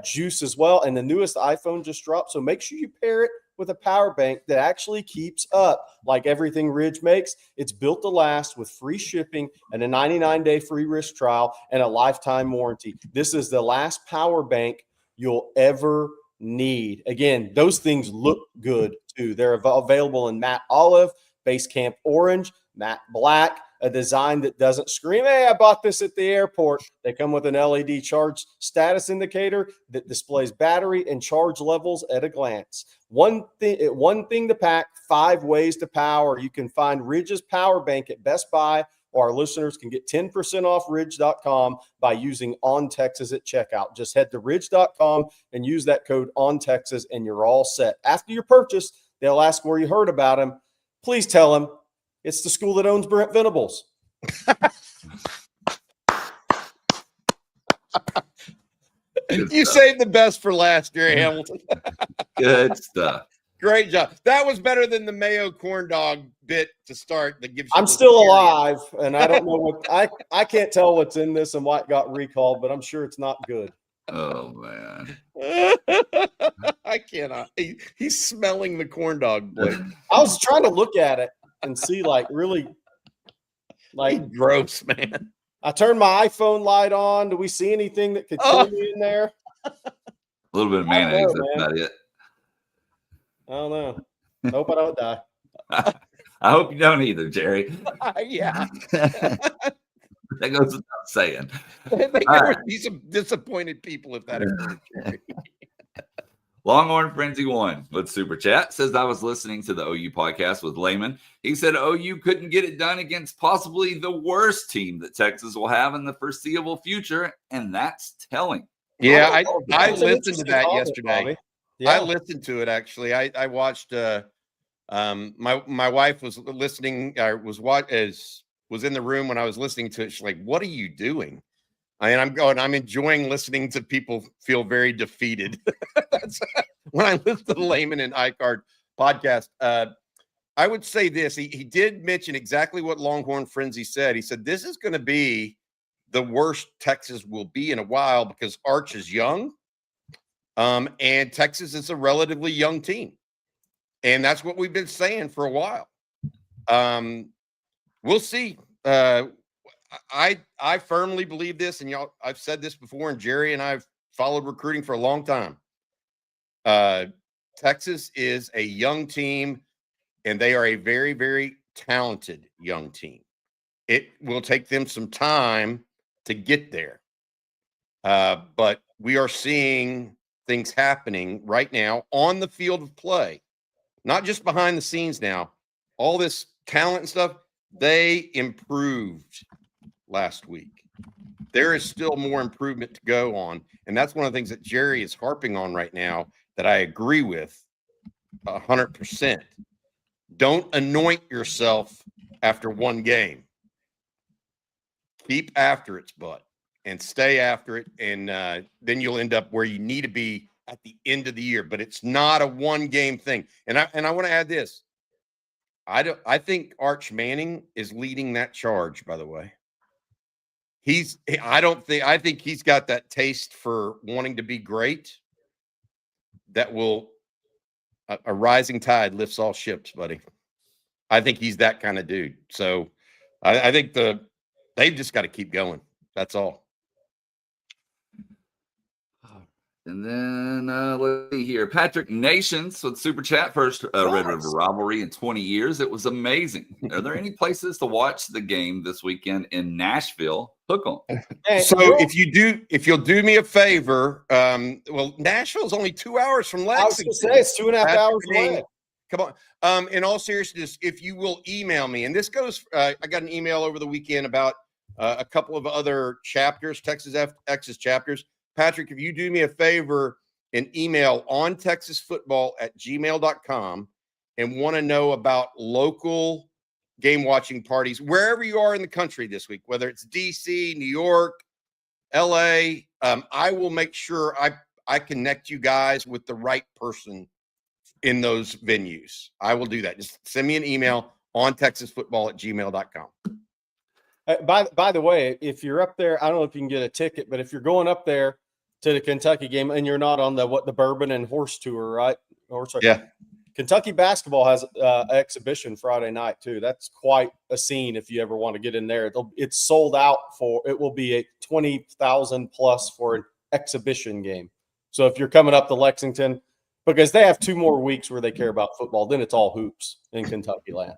juice as well. And the newest iPhone just dropped, so make sure you pair it with a power bank that actually keeps up. Like everything Ridge makes, it's built to last with free shipping and a 99-day free risk trial and a lifetime warranty. This is the last power bank you'll ever need. Again, those things look good too. They're available in matte olive, base camp orange, matte black, a design that doesn't scream, "Hey, I bought this at the airport." They come with an LED charge status indicator that displays battery and charge levels at a glance. One thing to pack, 5 ways to power. You can find Ridge's power bank at Best Buy, or our listeners can get 10% off Ridge.com by using On Texas at checkout. Just head to Ridge.com and use that code On Texas, and you're all set. After your purchase, they'll ask where you heard about them. Please tell them it's the school that owns Brent Venables. You saved the best for last, Jerry Hamilton. Good stuff. Great job. That was better than the Mayo corn dog bit to start. That gives you I'm still alive, and I don't know what I can't tell what's in this and what got recalled, but I'm sure it's not good. Oh man, I cannot. He's smelling the corn dog, Blake. I was trying to look at it and see, really, gross, man. I turned my iPhone light on. Do we see anything that could kill me in there? A little bit of mayonnaise. That's about it. I don't know. I hope I don't die. I hope you don't either, Jerry. Yeah. That goes without saying. I think there would be some disappointed people if that occurred, Jerry. Longhorn Frenzy 1 with Super Chat says, I was listening to the OU podcast with Lehman. He said OU couldn't get it done against possibly the worst team that Texas will have in the foreseeable future, and that's telling. Yeah, I listened to that yesterday. Bobby. Yeah. I listened to it actually. I watched. My wife was listening. Was in the room when I was listening to it. She's like, "What are you doing?" I'm enjoying listening to people feel very defeated. That's when I listen to the Lehman and Icard podcast. I would say this. He did mention exactly what Longhorn Frenzy said. He said this is going to be the worst Texas will be in a while because Arch is young. And Texas is a relatively young team. And that's what we've been saying for a while. We'll see. I firmly believe this, and y'all, I've said this before, and Jerry and I've followed recruiting for a long time. Texas is a young team, and they are a very, very talented young team. It will take them some time to get there. But we are seeing things happening right now on the field of play, not just behind the scenes now. All this talent and stuff, they improved last week. There is still more improvement to go on. And that's one of the things that Jerry is harping on right now that I agree with 100%. Don't anoint yourself after one game. Keep after its butt and stay after it. And then you'll end up where you need to be at the end of the year. But it's not a one-game thing. And I want to add this. I think Arch Manning is leading that charge, by the way. I think he's got that taste for wanting to be great that will a rising tide lifts all ships, buddy. I think he's that kind of dude. So I think they've just got to keep going. That's all. And then let's see here. Patrick Nations with Super Chat. First Red River rivalry in 20 years. It was amazing. Are there any places to watch the game this weekend in Nashville? Hook 'em. So if you'll do me a favor, well, Nashville's only 2 hours from Lexington. I was going to say it's 2.5 hours away. Come on. In all seriousness, if you will email me, and this goes, I got an email over the weekend about a couple of other chapters, Texas X's chapters. Patrick, if you do me a favor and email on texasfootball@gmail.com and want to know about local game watching parties, wherever you are in the country this week, whether it's DC, New York, LA, I will make sure I connect you guys with the right person in those venues. I will do that. Just send me an email on texasfootball@gmail.com. By the way, if you're up there, I don't know if you can get a ticket, but if you're going up there to the Kentucky game and you're not on the Bourbon and Horse Tour, right? Yeah. Kentucky basketball has an exhibition Friday night too. That's quite a scene if you ever want to get in there. It's sold out it will be a 20,000 plus for an exhibition game. So if you're coming up to Lexington, because they have 2 more weeks where they care about football, then it's all hoops in Kentucky land.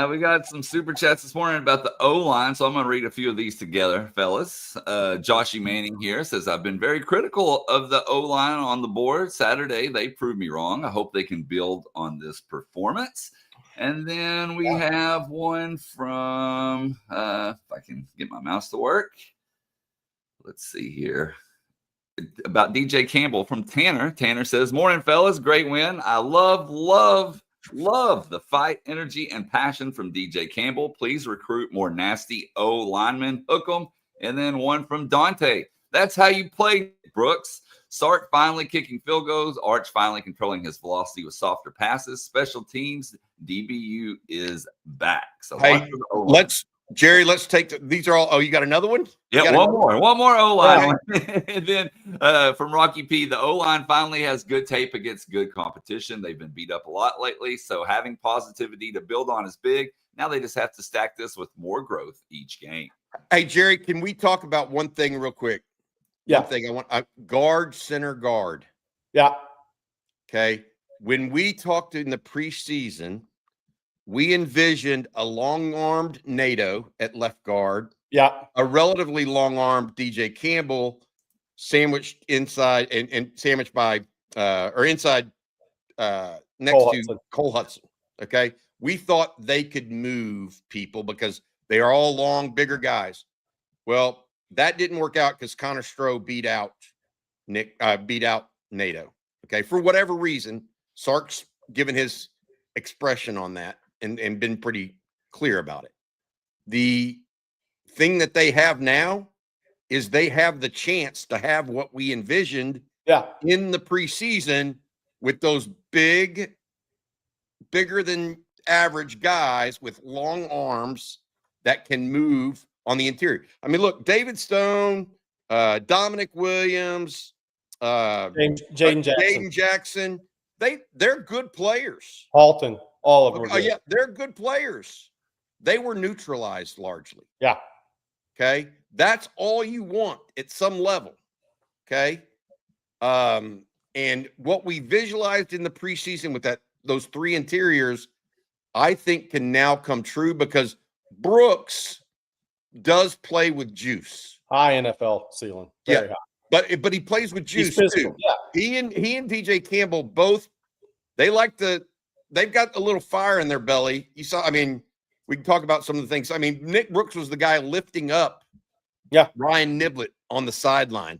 We got some super chats this morning about the O-line, so I'm going to read a few of these together, fellas. Joshy Manning here says, I've been very critical of the O-line on the board Saturday. They proved me wrong. I hope they can build on this performance. And then we have one from, if I can get my mouse to work. Let's see here. About DJ Campbell from Tanner. Tanner says, morning, fellas. Great win. I love the fight, energy, and passion from DJ Campbell. Please recruit more nasty O linemen. Hook them. And then one from Dante. That's how you play, Brooks. Sark finally kicking field goals. Arch finally controlling his velocity with softer passes. Special teams. DBU is back. So hey, Jerry, let's take these are all. Oh, you got another one? Yeah, one more O-line. And then from Rocky P, the O-line finally has good tape against good competition. They've been beat up a lot lately, so having positivity to build on is big. Now they just have to stack this with more growth each game. Hey, Jerry, can we talk about one thing real quick? Yeah. One thing I want guard, center guard. Yeah. Okay. When we talked in the preseason, we envisioned a long-armed NATO at left guard. Yeah. A relatively long-armed DJ Campbell sandwiched inside and sandwiched by inside next to Cole Hudson. Okay. We thought they could move people because they are all long, bigger guys. Well, that didn't work out because Connor Stroh beat out NATO. Okay. For whatever reason, Sark's given his expression on that and been pretty clear about it. The thing that they have now is they have the chance to have what we envisioned in the preseason with those bigger than average guys with long arms that can move on the interior. I mean, look, David Stone, Dominic Williams, Jaden Jackson, they're good players. Halton, all of them. Oh, yeah, they're good players. They were neutralized largely. Yeah. Okay. That's all you want at some level. Okay. And what we visualized in the preseason with those three interiors, I think can now come true because Brooks does play with juice. High NFL ceiling. Very high. But he plays with juice too. Yeah. He and DJ Campbell both, they've got a little fire in their belly. You saw, I mean, we can talk about some of the things. I mean, Nick Brooks was the guy lifting up Ryan Niblett on the sideline.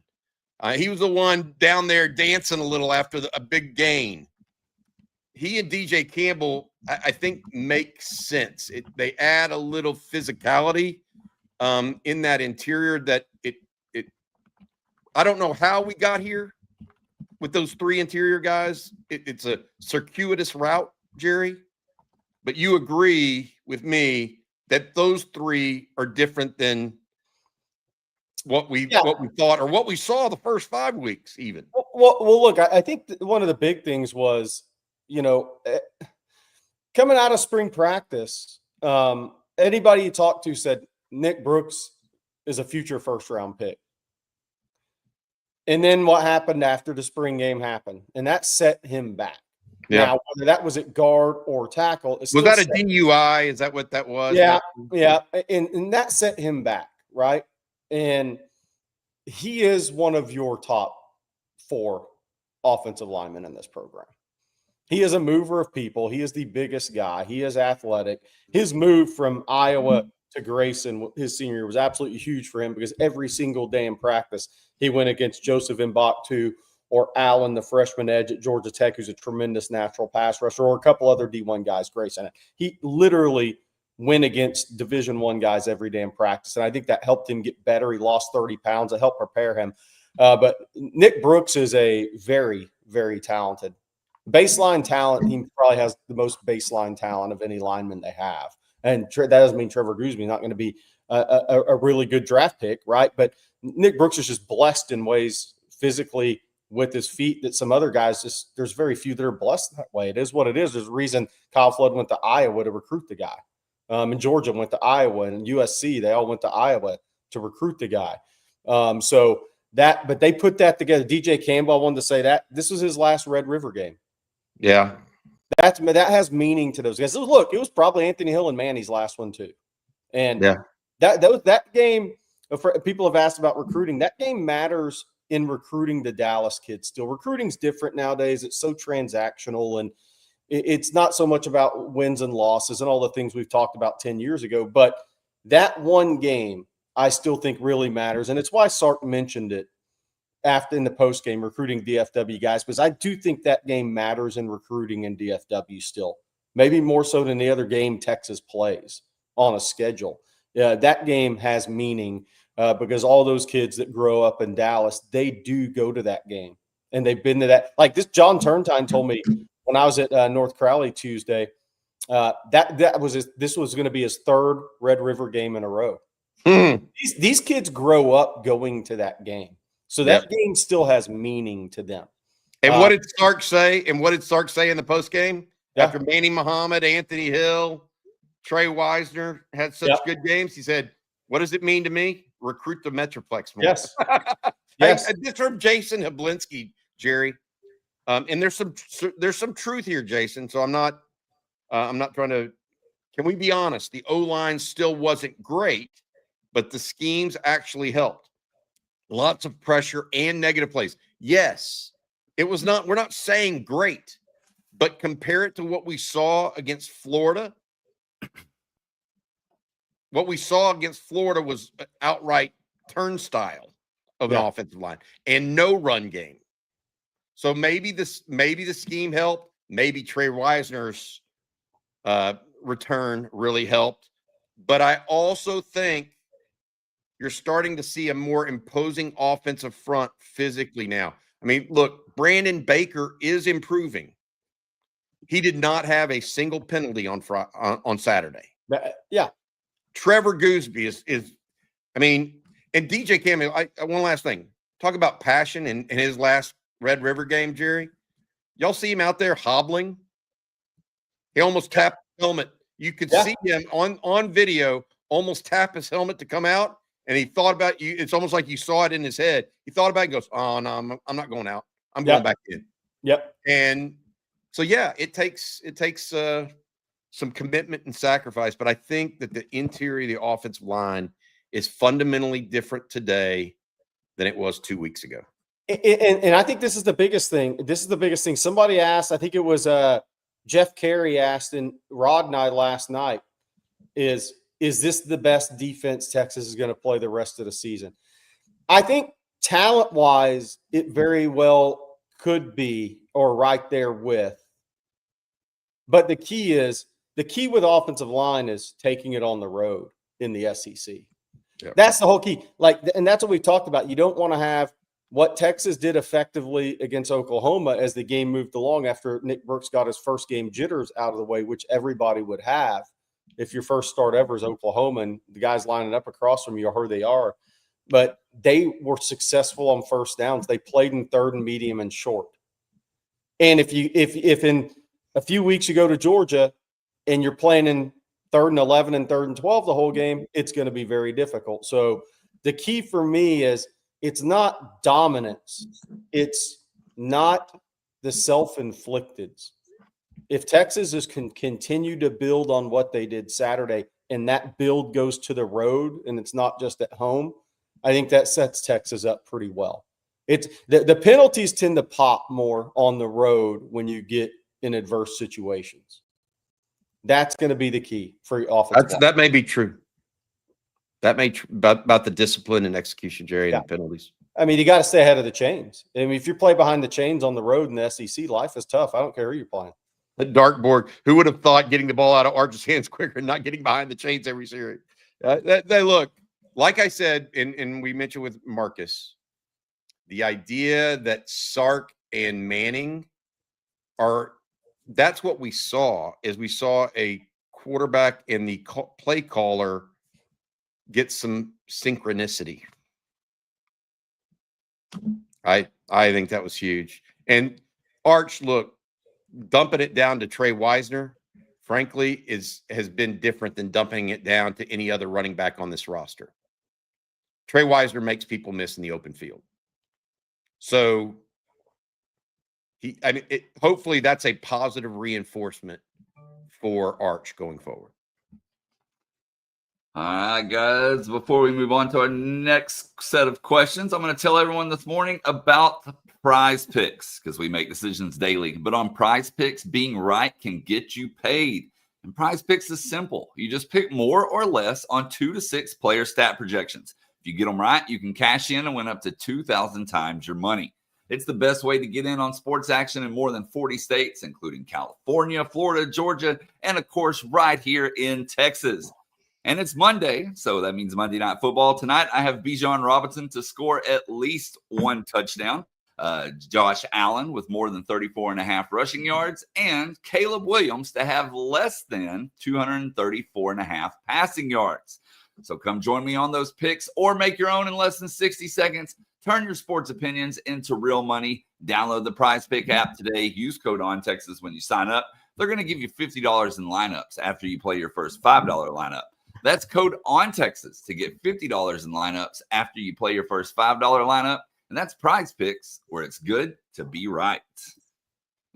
He was the one down there dancing a little after a big gain. He and DJ Campbell, I think, make sense. They add a little physicality in that interior that I don't know how we got here with those three interior guys. It's a circuitous route, Jerry, but you agree with me that those three are different than what we thought or what we saw the first 5 weeks even. Well, look, I think one of the big things was, coming out of spring practice, anybody you talked to said Nick Brooks is a future first-round pick. And then what happened after the spring game happened, and that set him back. Yeah. Now, whether that was at guard or tackle, was that a DUI? Is that what that was? Yeah, yeah, and that set him back, right? And he is one of your top 4 offensive linemen in this program. He is a mover of people. He is the biggest guy. He is athletic. His move from Iowa to Grayson his senior year was absolutely huge for him because every single day in practice he went against Joseph Mbaktu or Allen, the freshman edge at Georgia Tech, who's a tremendous natural pass rusher, or a couple other D1 guys, Grayson. He literally went against Division I guys every day in practice, and I think that helped him get better. He lost 30 pounds. It helped prepare him. But Nick Brooks is a very, very talented baseline talent. He probably has the most baseline talent of any lineman they have. And that doesn't mean Trevor Goosby is not going to be a really good draft pick, right? But Nick Brooks is just blessed in ways physically with his feet that some other guys there's very few that are blessed that way. It is what it is. There's a reason Kyle Flood went to Iowa to recruit the guy. And Georgia went to Iowa, and USC, they all went to Iowa to recruit the guy. But they put that together. DJ Campbell, I wanted to say that this was his last Red River game. Yeah. That has meaning to those guys. So look, it was probably Anthony Hill and Manny's last one too. And that game, people have asked about recruiting. That game matters in recruiting the Dallas kids still. Recruiting's different nowadays. It's so transactional, and it's not so much about wins and losses and all the things we've talked about 10 years ago. But that one game, I still think really matters. And it's why Sark mentioned it after in the post game, recruiting DFW guys, because I do think that game matters in recruiting in DFW still, maybe more so than the other game Texas plays on a schedule. That game has meaning because all those kids that grow up in Dallas, they do go to that game, and they've been to that. Like this, John Turntine told me when I was at North Crowley Tuesday, this was going to be his 3rd Red River game in a row. These kids grow up going to that game. So that game still has meaning to them. And what did Sark say? And what did Sark say in the post game after Manny Muhammad, Anthony Hill, Trey Wisner had such good games? He said, "What does it mean to me? Recruit the Metroplex more." Yes. Yes. This from Jason Hablinski, Jerry. And there's some truth here, Jason. So I'm not trying to. Can we be honest? The O-line still wasn't great, but the schemes actually helped. Lots of pressure and negative plays. Yes, it was not. We're not saying great, but compare it to what we saw against Florida. What we saw against Florida was an outright turnstile of an offensive line and no run game. So maybe the scheme helped. Maybe Trey Wisner's return really helped. But I also think you're starting to see a more imposing offensive front physically now. I mean, look, Brandon Baker is improving. He did not have a single penalty on Saturday. Yeah. Trevor Goosby is I mean, and DJ Campbell, one last thing. Talk about passion in his last Red River game, Jerry. Y'all see him out there hobbling? He almost tapped the helmet. You could see him on video almost tap his helmet to come out. And he thought about you. It's almost like you saw it in his head. He thought about it and goes, "Oh, no, I'm not going out. I'm going back in. Yep. And so, yeah, it takes some commitment and sacrifice, but I think that the interior of the offensive line is fundamentally different today than it was 2 weeks ago. And I think this is the biggest thing. Somebody asked, I think it was Jeff Carey asked and Rod and I last night, is this the best defense Texas is going to play the rest of the season? I think talent-wise, it very well could be, or right there with. But the key with offensive line is taking it on the road in the SEC. Yep. That's the whole key. And that's what we talked about. You don't want to have what Texas did effectively against Oklahoma as the game moved along after Nick Brooks got his first game jitters out of the way, which everybody would have if your first start ever is Oklahoma and the guys lining up across from you are who they are. But they were successful on first downs. They played in third and medium and short. And if in a few weeks you go to Georgia and you're playing in third and 11 and third and 12 the whole game, it's going to be very difficult. So the key for me is it's not dominance. It's not the self-inflicted. If Texas can continue to build on what they did Saturday and that build goes to the road and it's not just at home, I think that sets Texas up pretty well. It's the penalties tend to pop more on the road when you get in adverse situations. That's going to be the key for offense. That may be true. That may about the discipline and execution, Jerry, and the penalties. I mean, you got to stay ahead of the chains. I mean, if you play behind the chains on the road in the SEC, life is tough. I don't care who you're playing. The dartboard. Who would have thought getting the ball out of Arch's hands quicker and not getting behind the chains every series? They look, like I said, and we mentioned with Marcus, the idea that Sark and Manning that's what we saw, is we saw a quarterback and the play caller get some synchronicity. I think that was huge. And Arch, look, dumping it down to Trey Wisner, frankly, has been different than dumping it down to any other running back on this roster. Trey Wisner makes people miss in the open field. So hopefully that's a positive reinforcement for Arch going forward. All right, guys, before we move on to our next set of questions, I'm going to tell everyone this morning about the Prize Picks, because we make decisions daily. But on Prize Picks, being right can get you paid. And Prize Picks is simple. You just pick more or less on 2 to 6 player stat projections. If you get them right, you can cash in and win up to 2,000 times your money. It's the best way to get in on sports action in more than 40 states, including California, Florida, Georgia, and, of course, right here in Texas. And it's Monday, so that means Monday Night Football. Tonight, I have Bijan Robinson to score at least 1 touchdown, Josh Allen with more than 34.5 rushing yards, and Caleb Williams to have less than 234.5 passing yards. So come join me on those picks or make your own in less than 60 seconds. Turn your sports opinions into real money. Download the Prize Pick app today. Use code ONTexas when you sign up. They're going to give you $50 in lineups after you play your first $5 lineup. That's code ONTexas to get $50 in lineups after you play your first $5 lineup. And that's Prize Picks, where it's good to be right.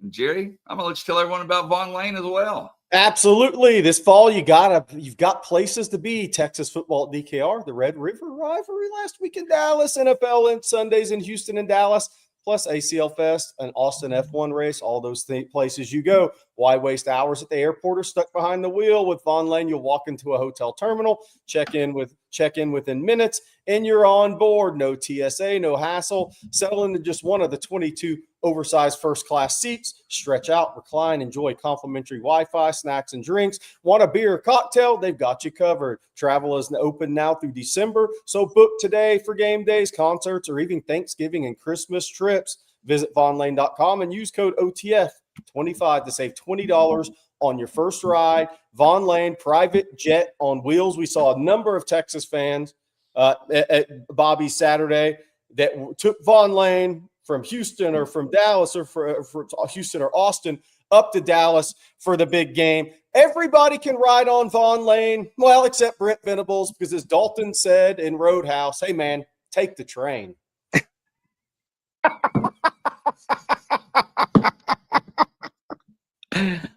And Jerry, I'm going to let you tell everyone about Vaughn Lane as well. Absolutely. This fall, you've got places to be. Texas football at DKR, the Red River rivalry last week in Dallas, NFL and Sundays in Houston and Dallas, plus ACL Fest, an Austin F1 race, all those places you go. Why waste hours at the airport or stuck behind the wheel? With Vaughn Lane, you'll walk into a hotel terminal, check in within minutes, and you're on board. No TSA, no hassle. Settle into just one of the 22 oversized first-class seats. Stretch out, recline, enjoy complimentary Wi-Fi, snacks, and drinks. Want a beer or cocktail? They've got you covered. Travel is open now through December, so book today for game days, concerts, or even Thanksgiving and Christmas trips. Visit VaughnLane.com and use code OTF25 to save $20 on your first ride. Vaughn Lane, private jet on wheels. We saw a number of Texas fans at Bobby's Saturday that took Vaughn Lane from Houston or from Dallas or for Houston or Austin up to Dallas for the big game. Everybody can ride on Vaughn Lane, well, except Brent Venables, because as Dalton said in Roadhouse, hey, man, take the train.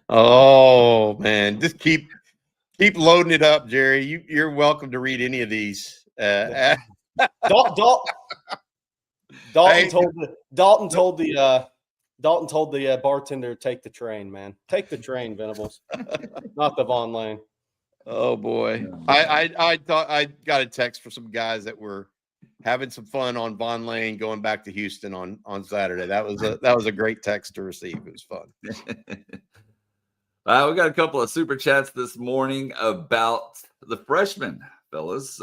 Oh man, just keep loading it up, Jerry. You're welcome to read any of these. Dalton Hey. told the bartender to take the train, man. Take the train, Venables, not the Von Lane. Oh boy, I thought I got a text from some guys that were having some fun on Von Lane going back to Houston on Saturday. That was a great text to receive. It was fun. We got a couple of super chats this morning about the freshmen, fellas.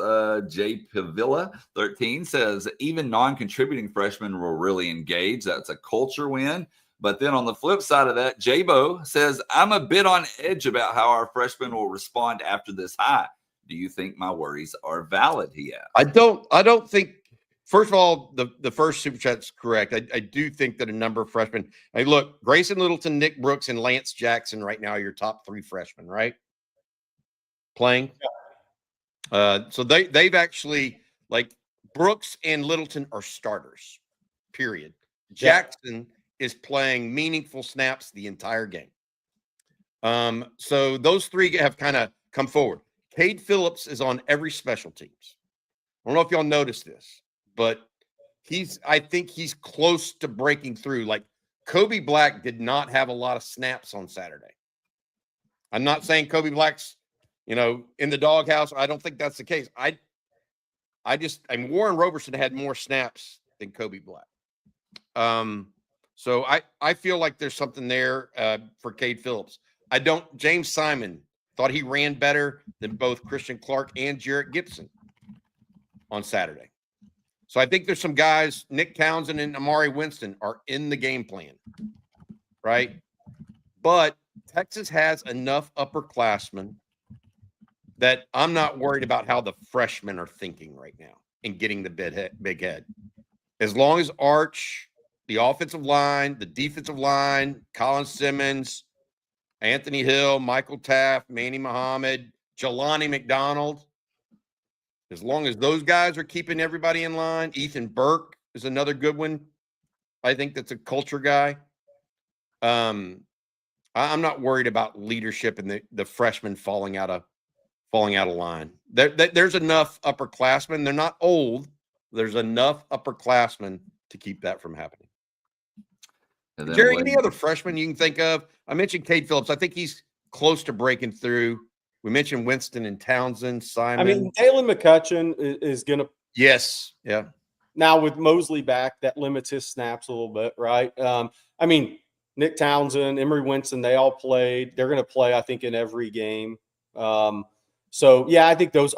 Jay Pavilla 13 says even non-contributing freshmen will really engage. That's a culture win. But then on the flip side of that, Jabo says, I'm a bit on edge about how our freshmen will respond after this high. Do you think my worries are valid? He asked. I don't think, first of all, the first super chat's correct. I do think that a number of freshmen, hey, look, Grayson Littleton, Nick Brooks, and Lance Jackson right now are your top 3 freshmen, right? Playing. So they've actually, like, Brooks and Littleton are starters, period. Jackson is playing meaningful snaps the entire game. So those 3 have kind of come forward. Cade Phillips is on every special teams. I don't know if y'all noticed this, but I think he's close to breaking through. Like, Kobe Black did not have a lot of snaps on Saturday. I'm not saying Kobe Black's, in the doghouse. I don't think that's the case. Warren Roberson had more snaps than Kobe Black. So I feel like there's something there for Cade Phillips. James Simon thought he ran better than both Christian Clark and Jarrett Gibson on Saturday. So I think there's some guys, Nick Townsend and Amari Winston are in the game plan, right? But Texas has enough upperclassmen that I'm not worried about how the freshmen are thinking right now and getting the big head. As long as Arch, the offensive line, the defensive line, Colin Simmons, Anthony Hill, Michael Taft, Manny Muhammad, Jelani McDonald, as long as those guys are keeping everybody in line, Ethan Burke is another good one. I think that's a culture guy. I'm not worried about leadership and the freshmen falling out of line. There's enough upperclassmen. They're not old. There's enough upperclassmen to keep that from happening. Jerry, any other freshmen you can think of? I mentioned Cade Phillips. I think he's close to breaking through. We mentioned Winston and Townsend, Simon. I mean, Dalen McCutcheon is going to. Yes. Yeah. Now with Mosley back, that limits his snaps a little bit, right? I mean, Nick Townsend, Emory Winston, they all played. They're going to play, I think, in every game. So yeah, I think those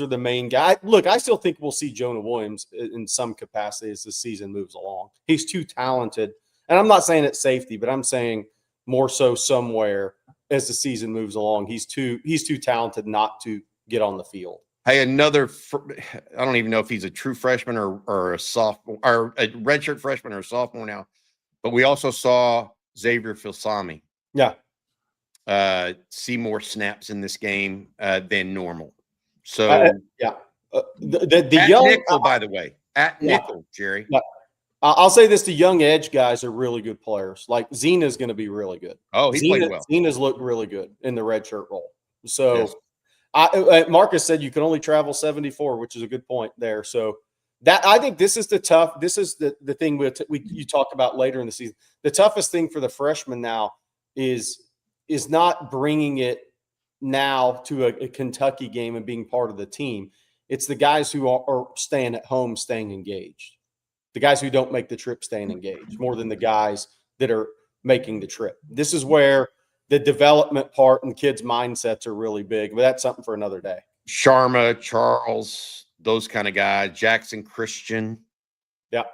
are the main guys. Look, I still think we'll see Jonah Williams in some capacity as the season moves along. He's too talented. And I'm not saying it's safety, but I'm saying more so somewhere as the season moves along. He's too talented not to get on the field. Hey, I don't even know if he's a true freshman or a sophomore or a redshirt freshman or a sophomore now, but we also saw Xavier Filsami. Yeah. See more snaps in this game than normal. So the young nickel, by the way, nickel, Jerry. Yeah. I'll say this: the young edge guys are really good players. Like Zena's going to be really good. Oh, he played well. Zena's looked really good in the red shirt role. So, yes. Marcus said you can only travel 74, which is a good point there. So that I think this is the thing you talk about later in the season. The toughest thing for the freshmen now is not bringing it now to a Kentucky game and being part of the team. It's the guys who are staying at home, staying engaged. The guys who don't make the trip staying engaged more than the guys that are making the trip. This is where the development part and kids' mindsets are really big, but that's something for another day. Sharma, Charles, those kind of guys, Jackson Christian. Yeah.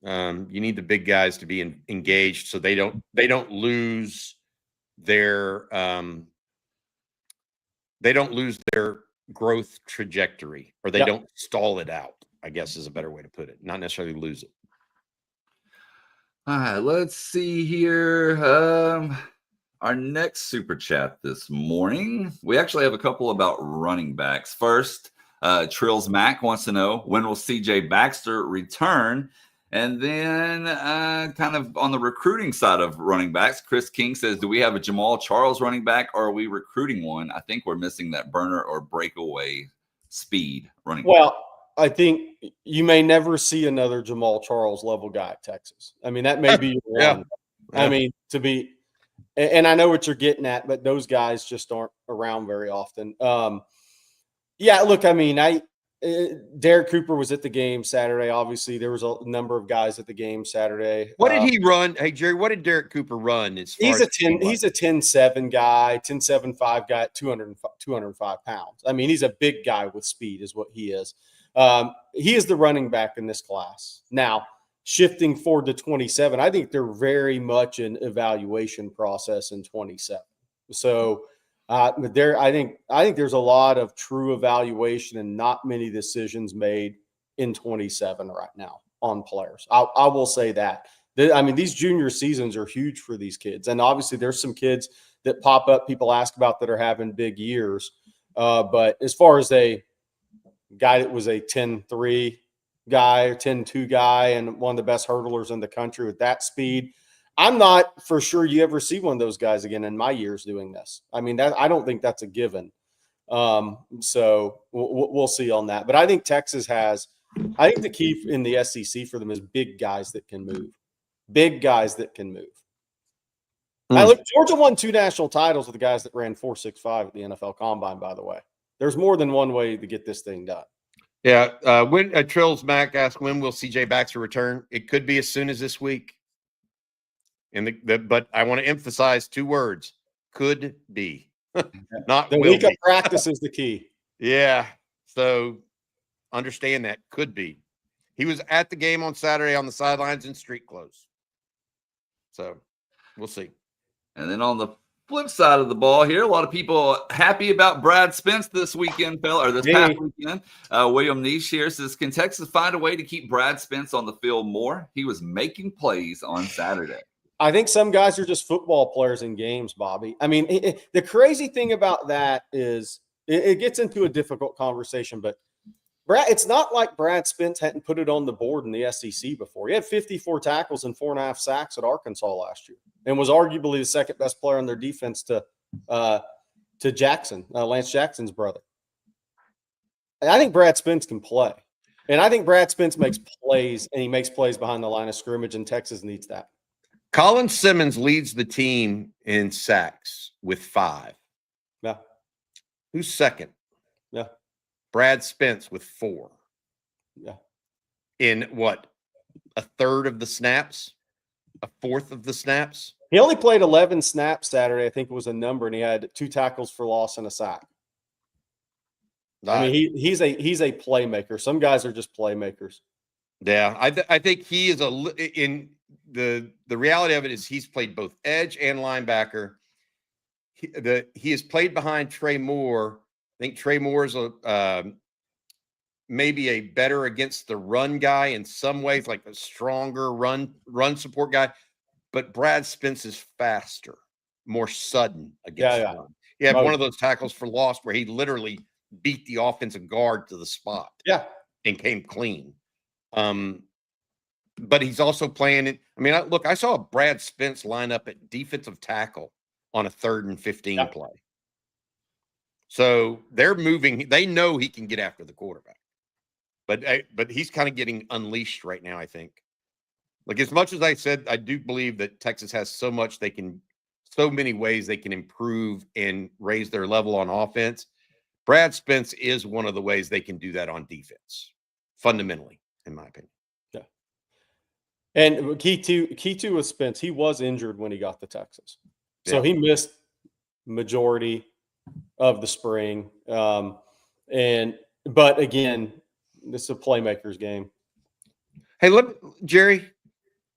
You need the big guys to be engaged so they don't lose their growth trajectory, or they don't stall it out, I guess is a better way to put it. Not necessarily lose it. All right, let's see here. Our next super chat this morning, we actually have a couple about running backs. First, Trills Mac wants to know, when will CJ Baxter return? And then kind of on the recruiting side of running backs, Chris King says, do we have a Jamal Charles running back or are we recruiting one? I think we're missing that burner or breakaway speed running back. Well, I think you may never see another Jamal Charles level guy at Texas. I mean, that may be your one. Yeah. I mean, and I know what you're getting at, but those guys just aren't around very often. Yeah, look, I mean, Derek Cooper was at the game Saturday. Obviously, there was a number of guys at the game Saturday. What did he run? Hey, Jerry, what did Derek Cooper run? He's a 10.7 guy, 10.75 guy at 205 pounds. I mean, he's a big guy with speed is what he is. He is the running back in this class. Now, shifting forward to 27, I think they're very much an evaluation process in 27. So I think there's a lot of true evaluation and not many decisions made in 27 right now on players. I will say that. I mean, these junior seasons are huge for these kids. And obviously there's some kids that pop up, people ask about that are having big years. But as far as a guy that was a 10.3 guy or 10.2 guy and one of the best hurdlers in the country with that speed, I'm not for sure you ever see one of those guys again in my years doing this. I mean, I don't think that's a given. So we'll see on that. But I think Texas I think the key in the SEC for them is big guys that can move. Big guys that can move. Look, Georgia won 2 national titles with the guys that ran 4.65 at the NFL Combine, by the way. There's more than one way to get this thing done. Yeah. When Trills Mac asked when will CJ Baxter return? It could be as soon as this week. But I want to emphasize 2 words: could be. Not the will week of be. practice is the key. Yeah. So understand that could be. He was at the game on Saturday on the sidelines in street clothes. So we'll see. And then on the flip side of the ball here, a lot of people happy about Brad Spence this weekend, or this past weekend. William Nish here says, can Texas find a way to keep Brad Spence on the field more? He was making plays on Saturday. I think some guys are just football players in games, Bobby. I mean, the crazy thing about that is it gets into a difficult conversation, but it's not like Brad Spence hadn't put it on the board in the SEC before. He had 54 tackles and 4.5 sacks at Arkansas last year and was arguably the second best player on their defense to Jackson, Lance Jackson's brother. And I think Brad Spence can play. And I think Brad Spence makes plays, and he makes plays behind the line of scrimmage, and Texas needs that. Colin Simmons leads the team in sacks with 5. Yeah. Who's second? Yeah. Brad Spence with 4. Yeah. In what? A third of the snaps? A fourth of the snaps? He only played 11 snaps Saturday, I think it was a number, and he had 2 tackles for loss and a sack. I mean, he's a playmaker. Some guys are just playmakers. Yeah, I think he is in the reality of it is he's played both edge and linebacker. He has played behind Trey Moore. I think Trey Moore is maybe a better against the run guy in some ways, like a stronger run support guy. But Brad Spence is faster, more sudden against the run. He had one of those tackles for loss where he literally beat the offensive guard to the spot. Yeah, and came clean. But he's also playing it. I mean, I saw a Brad Spence line up at defensive tackle on a 3rd and 15 play. So they're moving. They know he can get after the quarterback, but he's kind of getting unleashed right now. I think. Like as much as I said, I do believe that Texas has so many ways they can improve and raise their level on offense. Brad Spence is one of the ways they can do that on defense, fundamentally, in my opinion. Yeah. And key to with Spence, he was injured when he got to Texas. So he missed majority of the spring. But again, this is a playmaker's game. Hey, Jerry,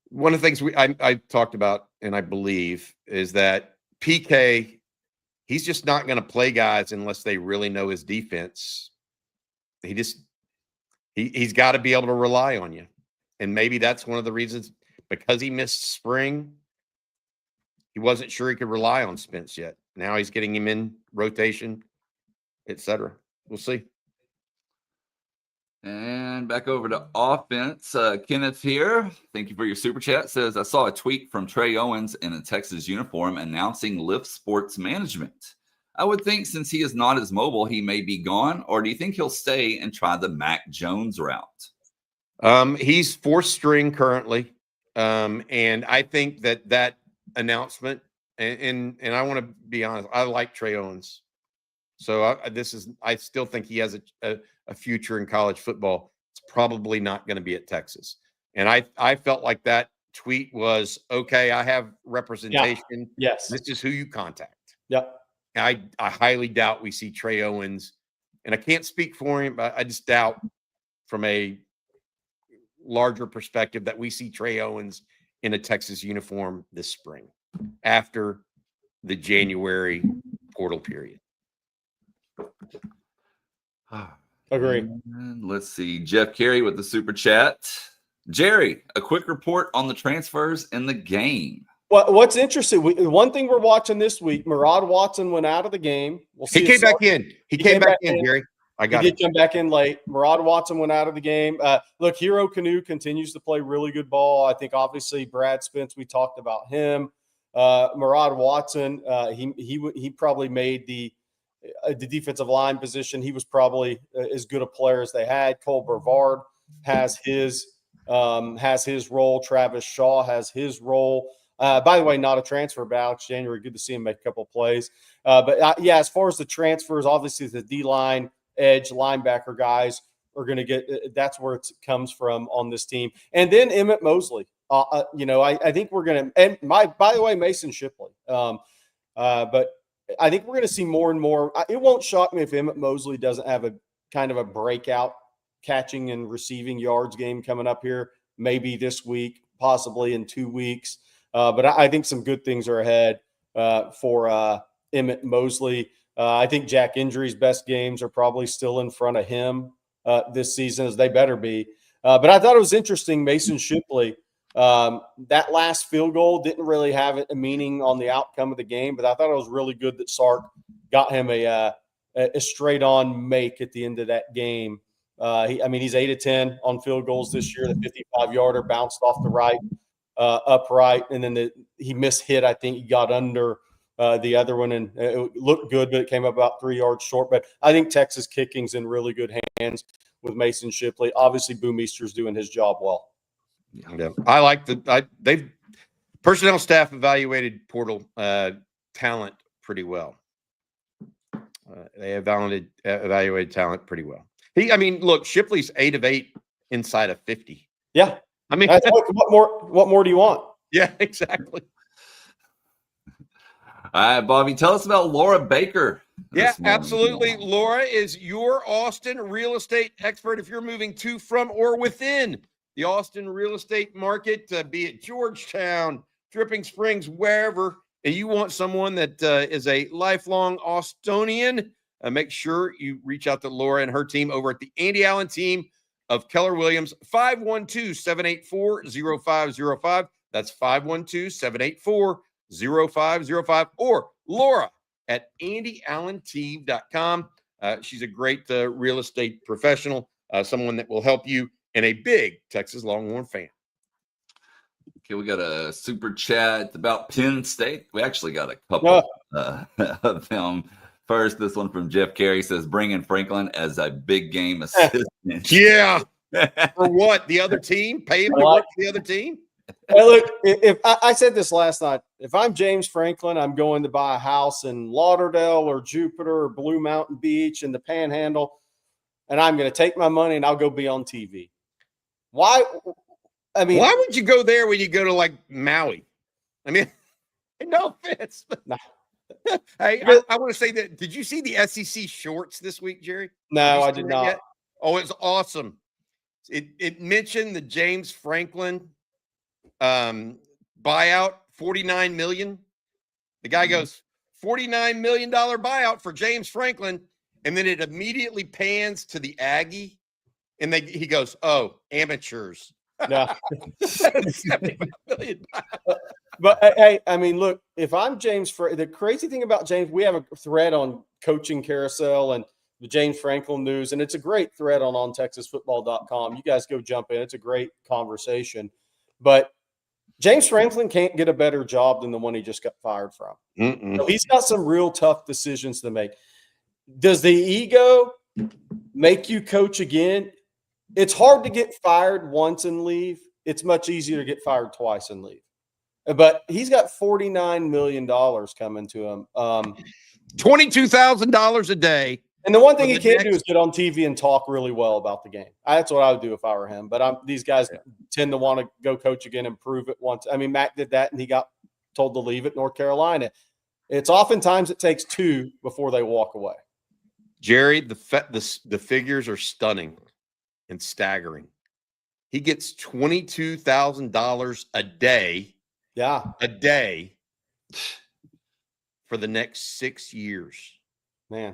one of the things I talked about, and I believe, is that PK, he's just not going to play guys unless they really know his defense. He's got to be able to rely on you. And maybe that's one of the reasons, because he missed spring, he wasn't sure he could rely on Spence yet. Now he's getting him in rotation, etc. We'll see. And back over to offense. Kenneth here. Thank you for your super chat. Says, I saw a tweet from Trey Owens in a Texas uniform announcing Lyft Sports Management. I would think since he is not as mobile, he may be gone. Or do you think he'll stay and try the Mac Jones route? He's fourth string currently. And I think that announcement, and I want to be honest, I like Trey Owens. So I still think he has a future in college football. It's probably not going to be at Texas. And I felt like that tweet was, okay, I have representation. Yeah. Yes. This is who you contact. Yep. I highly doubt we see Trey Owens, and I can't speak for him, but I just doubt from a larger perspective that we see Trey Owens in a Texas uniform this spring after the January portal period. Agree. And let's see. Jeff Carey with the super chat. Jerry, a quick report on the transfers in the game. Well, what's interesting, one thing we're watching this week, Murad Watson went out of the game. He came back in. He came back in, Jerry. He did come back in late. Murad Watson went out of the game. Look, Hero Canoe continues to play really good ball. I think obviously Brad Spence, we talked about him. Murad Watson, he probably made the defensive line position. He was probably as good a player as they had. Cole Brevard has his role. Travis Shaw has his role. By the way, not a transfer by Alex January. Good to see him make a couple of plays. Yeah, as far as the transfers, obviously the D-line, edge, linebacker guys are going to get – that's where it comes from on this team. And then Emmett Mosley. I think we're going to – and by the way, Mason Shipley. But I think we're going to see more and more – it won't shock me if Emmett Mosley doesn't have a kind of a breakout catching and receiving yards game coming up here, maybe this week, possibly in 2 weeks. But I think some good things are ahead for Emmett Mosley. I think Jack Injury's best games are probably still in front of him this season, as they better be. But I thought it was interesting, Mason Shipley, that last field goal didn't really have a meaning on the outcome of the game, but I thought it was really good that Sark got him a straight-on make at the end of that game. He's 8 of 10 on field goals this year. The 55-yarder bounced off the right. Upright, and then he mishit. I think he got under the other one, and it looked good, but it came up about 3 yards short. But I think Texas kicking's in really good hands with Mason Shipley. Obviously, Boom Easter's doing his job well. Yeah. I like they've personnel staff evaluated portal talent pretty well. They evaluated talent pretty well. Look, Shipley's 8 of 8 inside of 50. Yeah. What more do you want? Yeah, exactly. All right, Bobby, tell us about Laura Baker. Yeah, absolutely. Laura is your Austin real estate expert if you're moving to, from, or within the Austin real estate market, be it Georgetown, Dripping Springs, wherever, and you want someone that is a lifelong Austonian, make sure you reach out to Laura and her team over at the Andy Allen team of Keller Williams, 512-784-0505. That's 512-784-0505. Or Laura at andyallenteam.com. She's a great real estate professional, someone that will help you, and a big Texas Longhorn fan. Okay, we got a super chat about Penn State. We actually got a couple of them. First, this one from Jeff Carey says, bring in Franklin as a big game assistant. Yeah. For what? The other team? Pay him to work for the other team? Hey, look, if I said this last night, if I'm James Franklin, I'm going to buy a house in Lauderdale or Jupiter or Blue Mountain Beach in the Panhandle, and I'm going to take my money and I'll go be on TV. Why? Why would you go there when you go to like Maui? No offense. Nah. Hey, I want to say that. Did you see the SEC shorts this week, Jerry? No, I did not. Yet? Oh, it's awesome. It mentioned the James Franklin buyout, $49 million. The guy goes, $49 million buyout for James Franklin, and then it immediately pans to the Aggie, and he goes, "Oh, amateurs." Yeah. $75 million. But hey, look, if I'm James, the crazy thing about James, we have a thread on Coaching Carousel, and the James Franklin news, and it's a great thread on ontexasfootball.com. You guys go jump in. It's a great conversation. But James Franklin can't get a better job than the one he just got fired from. So he's got some real tough decisions to make. Does the ego make you coach again? It's hard to get fired once and leave. It's much easier to get fired twice and leave. But he's got $49 million coming to him. $22,000 a day. And the one thing he can't do is get on TV and talk really well about the game. That's what I would do if I were him. But these guys tend to want to go coach again and prove it once. I mean, Mac did that, and he got told to leave at North Carolina. It's oftentimes it takes two before they walk away. Jerry, the figures are stunning and staggering. He gets $22,000 a day. Yeah. A day for the next 6 years. Man.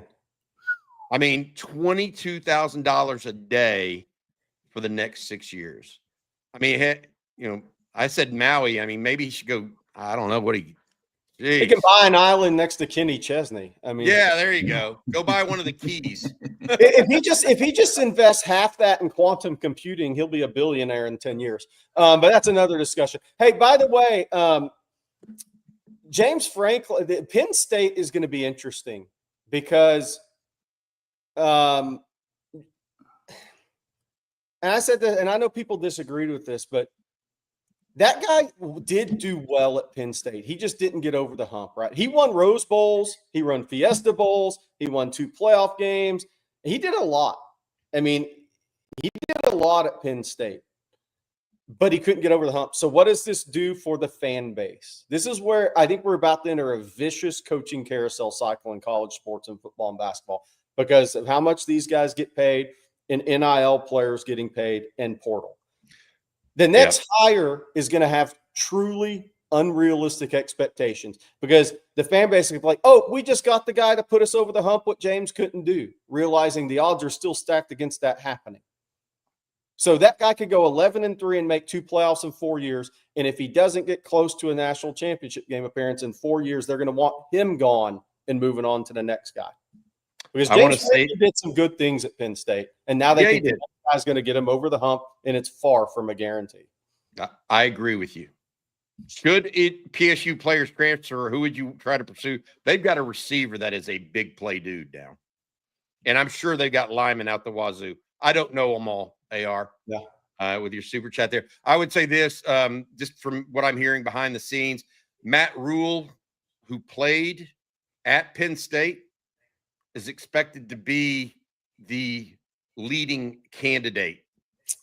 I mean, $22,000 a day for the next 6 years. I mean, I said Maui. I mean, maybe he should go. I don't know what he can buy an island next to Kenny Chesney. I mean, yeah, there you go. Go buy one of the Keys. if he just invests half that in quantum computing, he'll be a billionaire in 10 years. But that's another discussion. Hey, by the way, James Franklin, Penn State is going to be interesting because, and I said that, and I know people disagreed with this, but that guy did do well at Penn State. He just didn't get over the hump, right? He won Rose Bowls. He won Fiesta Bowls. He won 2 playoff games. He did a lot. I mean, he did a lot at Penn State, but he couldn't get over the hump. So what does this do for the fan base? This is where I think we're about to enter a vicious coaching carousel cycle in college sports and football and basketball because of how much these guys get paid and NIL players getting paid and portal. The next hire is going to have truly unrealistic expectations because the fan base is like, oh, we just got the guy to put us over the hump what James couldn't do, realizing the odds are still stacked against that happening. So that guy could go 11-3 and make 2 playoffs in 4 years. And if he doesn't get close to a national championship game appearance in 4 years, they're going to want him gone and moving on to the next guy. Because James did some good things at Penn State, and now they think that guy's going to get him over the hump, and it's far from a guarantee. I agree with you. Should PSU players transfer, who would you try to pursue? They've got a receiver that is a big play dude now. And I'm sure they've got linemen out the wazoo. I don't know them all, AR. Yeah. With your super chat there. I would say this, just from what I'm hearing behind the scenes, Matt Rule, who played at Penn State, is expected to be the leading candidate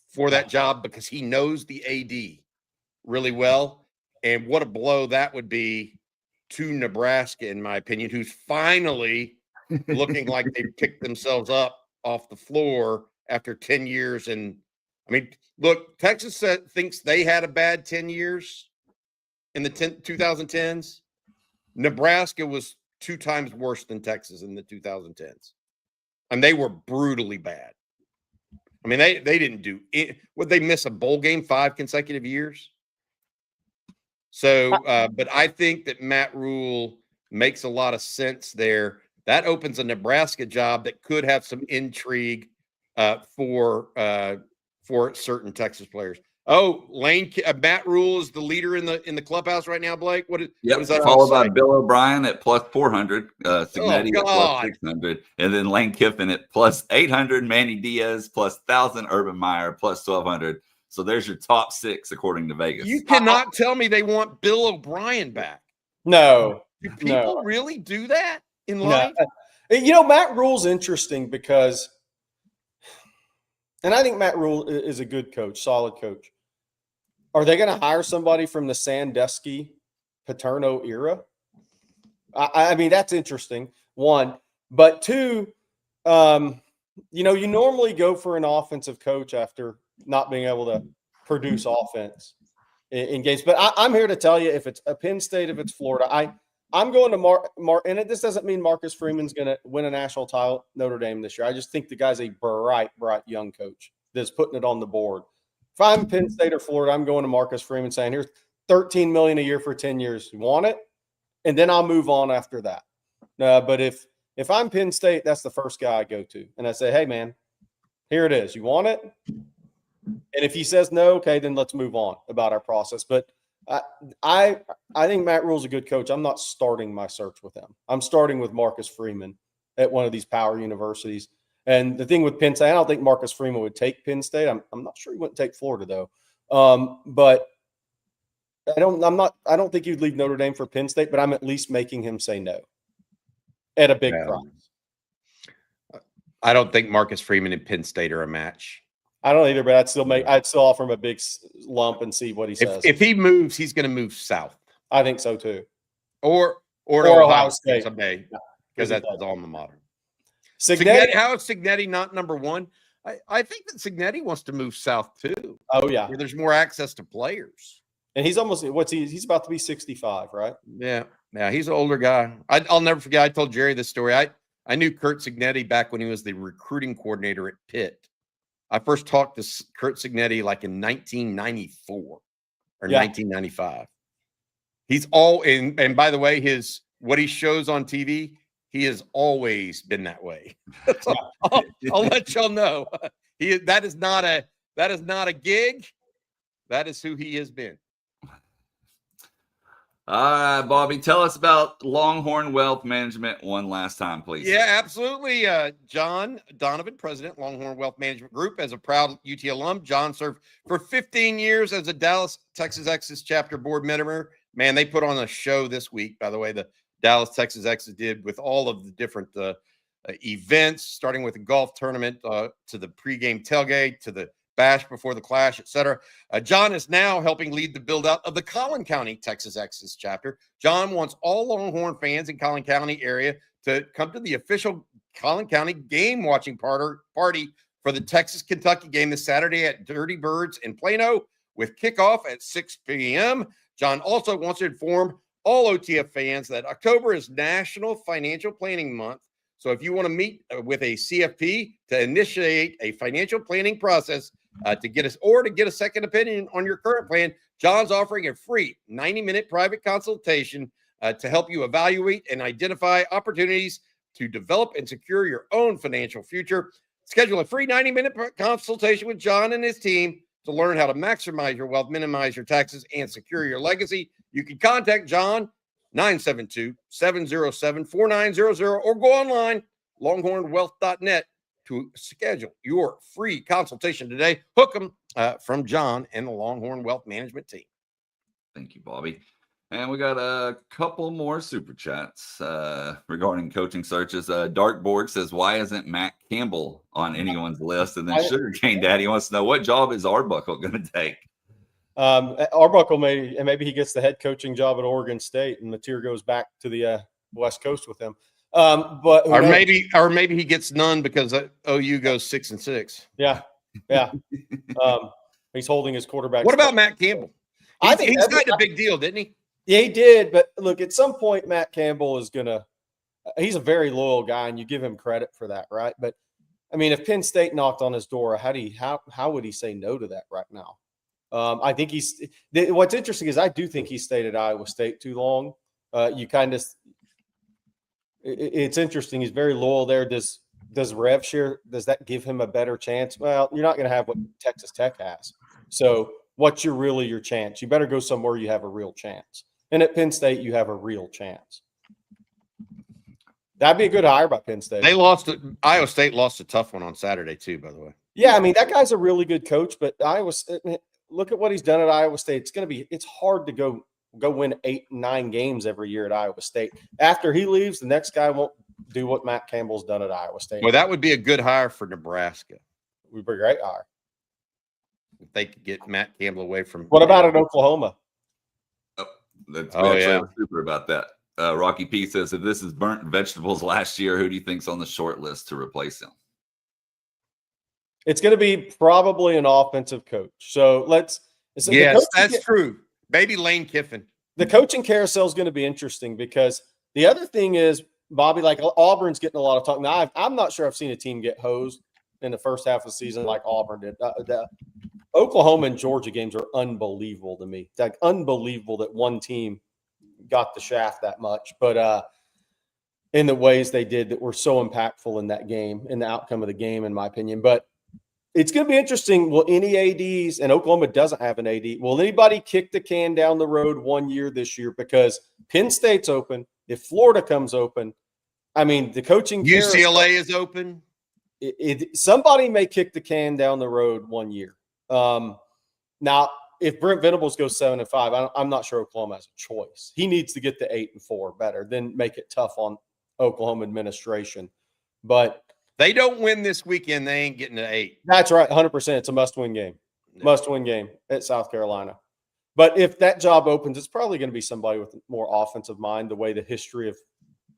for that job because he knows the AD really well. And what a blow that would be to Nebraska, in my opinion, who's finally looking like they picked themselves up off the floor after 10 years. And I mean, look, Texas thinks they had a bad 10 years in the 2010s. Nebraska was 2 times worse than Texas in the 2010s. And they were brutally bad. I mean, they didn't do it. Would they miss a bowl game 5 consecutive years? So, but I think that Matt Rule makes a lot of sense there. That opens a Nebraska job that could have some intrigue for certain Texas players. Oh, Matt Rule is the leader in the clubhouse right now, Blake. What is that? Followed by Bill O'Brien at plus 400, Signetti at plus 600, and then Lane Kiffin at plus 800, Manny Diaz plus 1,000, Urban Meyer plus 1,200. So there's your top 6 according to Vegas. You cannot tell me they want Bill O'Brien back. No. Do people really do that in life? No. Matt Rule's interesting because, and I think Matt Rule is a good coach, solid coach. Are they going to hire somebody from the Sandusky Paterno era? I mean, that's interesting, 1. But 2, you normally go for an offensive coach after not being able to produce offense in games. But I'm here to tell you, if it's a Penn State, if it's Florida, I'm going to and this doesn't mean Marcus Freeman's going to win a national title at Notre Dame this year. I just think the guy's a bright young coach that's putting it on the board. If I'm Penn State or Florida, I'm going to Marcus Freeman saying, here's $13 million a year for 10 years. You want it? And then I'll move on after that. But if If I'm Penn State, that's the first guy I go to. And I say, hey, man, here it is. You want it? And if he says no, okay, then let's move on about our process. But I think Matt Rule's a good coach. I'm not starting my search with him. I'm starting with Marcus Freeman at one of these power universities. And the thing with Penn State, I don't think Marcus Freeman would take Penn State. I'm not sure he wouldn't take Florida though. But I don't think he'd leave Notre Dame for Penn State, but I'm at least making him say no at a big price. I don't think Marcus Freeman and Penn State are a match. I don't either, but I'd still offer him a big lump and see what he says. If he moves, he's going to move south. I think so too. Or Ohio State someday, because that's his alma mater. Signetti, how is Signetti not number one? I think that Signetti wants to move south too. Oh yeah, where there's more access to players. And he's he's about to be 65, right? Yeah, he's an older guy. I'll never forget. I told Jerry this story. I knew Curt Signetti back when he was the recruiting coordinator at Pitt. I first talked to Curt Signetti like in 1994 or 1995. He's and by the way, what he shows on TV, he has always been that way. So I'll let y'all know. That is not a gig. That is who he has been. All right, Bobby, tell us about Longhorn Wealth Management one last time, please. Yeah, absolutely. John Donovan, president, Longhorn Wealth Management Group. As a proud UT alum, John served for 15 years as a Dallas, Texas Exes chapter board member. Man, they put on a show this week, by the way, the Dallas, Texas Exes did with all of the different events, starting with the golf tournament to the pregame tailgate to the bash before the clash, etc. John is now helping lead the build out of the Collin County Texas Exes chapter. John wants all Longhorn fans in Collin County area to come to the official Collin County game watching party for the Texas-Kentucky game this Saturday at Dirty Birds in Plano with kickoff at 6 p.m. John also wants to inform all OTF fans that October is National Financial Planning Month. So if you want to meet with a CFP to initiate a financial planning process to get a second opinion on your current plan, John's offering a free 90-minute private consultation to help you evaluate and identify opportunities to develop and secure your own financial future. Schedule a free 90-minute consultation with John and his team to learn how to maximize your wealth, minimize your taxes, and secure your legacy. You can contact John 972-707-4900 or go online, longhornwealth.net, to schedule your free consultation today. Hook them from John and the Longhorn Wealth Management team. Thank you, Bobby. And we got a couple more super chats regarding coaching searches. Darkborg says, why isn't Matt Campbell on anyone's list? And then Sugarcane Daddy wants to know, what job is Arbuckle going to take? Arbuckle maybe he gets the head coaching job at Oregon State and Mateer goes back to the West Coast with him. Maybe he gets none because OU goes 6-6. Yeah. He's holding his quarterback. What about Matt Campbell? I think he's got a big deal, didn't he? Yeah, he did. But look, at some point, Matt Campbell is he's a very loyal guy, and you give him credit for that, right? But I mean, if Penn State knocked on his door, how would he say no to that right now? I think what's interesting is I do think he stayed at Iowa State too long. It's interesting. He's very loyal there. Does rev share, does that give him a better chance? Well, you're not going to have what Texas Tech has. So what's your chance? You better go somewhere you have a real chance. And at Penn State, you have a real chance. That'd be a good hire by Penn State. Iowa State lost a tough one on Saturday too, by the way. Yeah, I mean, that guy's a really good coach, but look at what he's done at Iowa State. It's hard to go win 8-9 games every year at Iowa State. After he leaves, the next guy won't do what Matt Campbell's done at Iowa State. Well, that would be a good hire for Nebraska. It would be a great hire. If they could get Matt Campbell away from. What about at Oklahoma? Super about that. Rocky P says, if this is burnt vegetables last year, who do you think's on the short list to replace him? It's going to be probably an offensive coach. So yes, that's true. Maybe Lane Kiffin. The coaching carousel is going to be interesting because the other thing is, Bobby, like Auburn's getting a lot of talk. Now, I'm not sure I've seen a team get hosed in the first half of the season like Auburn did. The Oklahoma and Georgia games are unbelievable to me. It's like unbelievable that one team got the shaft that much. But in the ways they did that were so impactful in that game, in the outcome of the game, in my opinion. But it's going to be interesting. Will any ADs, and Oklahoma doesn't have an AD, will anybody kick the can down the road 1 year this year? Because Penn State's open. If Florida comes open, I mean, the coaching UCLA is open. Somebody may kick the can down the road 1 year. Now, if Brent Venables goes 7-5, I'm not sure Oklahoma has a choice. He needs to get to 8-4 better, then make it tough on Oklahoma administration. But they don't win this weekend, they ain't getting to 8. That's right, 100%. It's a must-win game. Must-win game at South Carolina. But if that job opens, it's probably going to be somebody with more offensive mind, the way the history of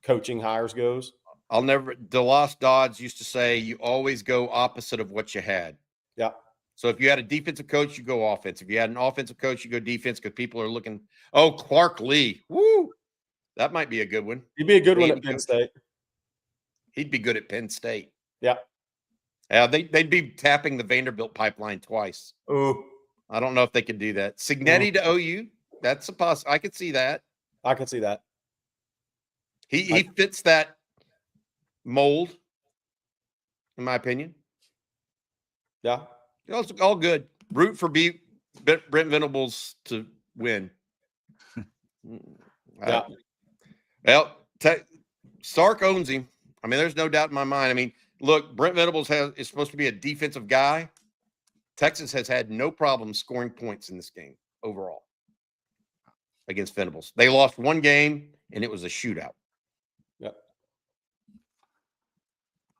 coaching hires goes. DeLoss Dodds used to say, you always go opposite of what you had. Yeah. So if you had a defensive coach, you go offense. If you had an offensive coach, you go defense, because people are looking, oh, Clark Lee. Woo! That might be a good one. He'd be a good one at Penn State. He'd be good at Penn State. Yeah. They'd be tapping the Vanderbilt pipeline twice. Ooh. I don't know if they could do that. Signetti to OU, that's a possibility. I could see that. I could see that. He fits that mold, in my opinion. Yeah. It's all good. Root for Brent Venables to win. Yeah. Well, Sark owns him. I mean, there's no doubt in my mind. I mean, look, Brent Venables is supposed to be a defensive guy. Texas has had no problem scoring points in this game overall against Venables. They lost one game, and it was a shootout. Yep.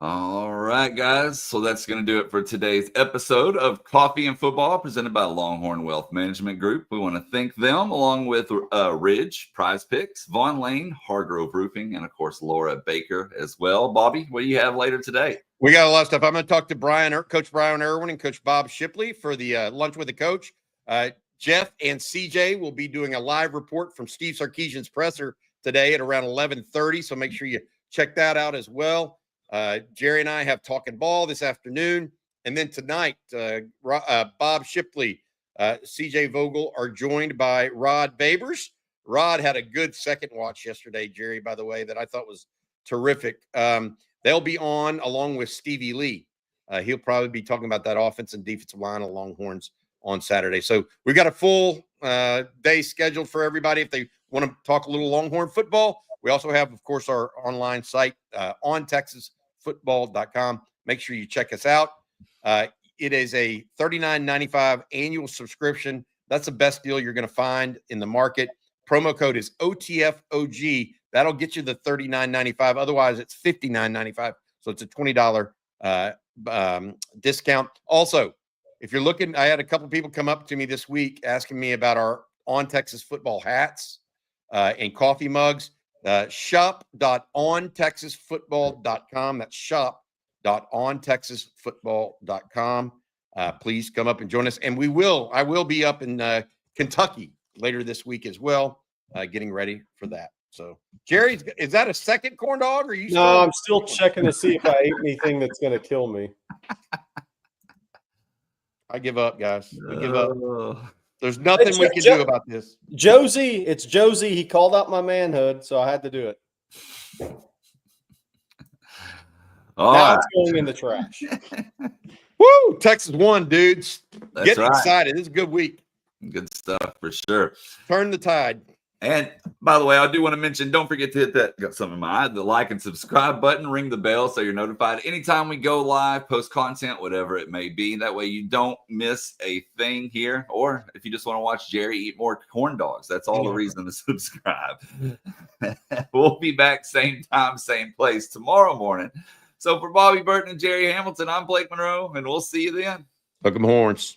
All right, guys. So that's going to do it for today's episode of Coffee and Football, presented by Longhorn Wealth Management Group. We want to thank them, along with Ridge, Prize Picks, Vaughn Lane, Hargrove Roofing, and, of course, Laura Baker as well. Bobby, what do you have later today? We got a lot of stuff. I'm going to talk to Coach Brian Irwin and Coach Bob Shipley for the Lunch with the Coach. Jeff and CJ will be doing a live report from Steve Sarkisian's presser today at around 11:30, so make sure you check that out as well. Jerry and I have Talking Ball this afternoon. And then tonight, Bob Shipley, CJ Vogel are joined by Rod Babers. Rod had a good second watch yesterday, Jerry, by the way, that I thought was terrific. They'll be on along with Stevie Lee. He'll probably be talking about that offense and defensive line of Longhorns on Saturday. So we've got a full day scheduled for everybody if they want to talk a little Longhorn football. We also have, of course, our online site on TexasFootball.com. Make sure you check us out. It is a $39.95 annual subscription. That's the best deal you're going to find in the market. Promo code is OTFOG. That'll get you the $39.95. Otherwise, it's $59.95. So it's a $20 discount. Also, if you're looking, I had a couple people come up to me this week asking me about our On Texas Football hats and coffee mugs. Shop.ontexasfootball.com. That's shop.ontexasfootball.com. Please come up and join us. And I will be up in Kentucky later this week as well, getting ready for that. So, Jerry, is that a second corn dog? Or are you? No, I'm still checking to see if I ate anything that's going to kill me. I give up, guys. We give up. There's nothing we can do about this. Josie, it's Josie. He called out my manhood, so I had to do it. Now it's going in the trash. Woo! Texas won, dudes. That's Getting excited. This is a good week. Good stuff for sure. Turn the tide. And by the way, I do want to mention, don't forget to hit the like and subscribe button, ring the bell so you're notified anytime we go live, post content, whatever it may be. That way you don't miss a thing here. Or if you just want to watch Jerry eat more corn dogs, that's all the reason to subscribe. We'll be back same time, same place tomorrow morning. So for Bobby Burton and Jerry Hamilton, I'm Blake Monroe, and we'll see you then. Hook 'em horns.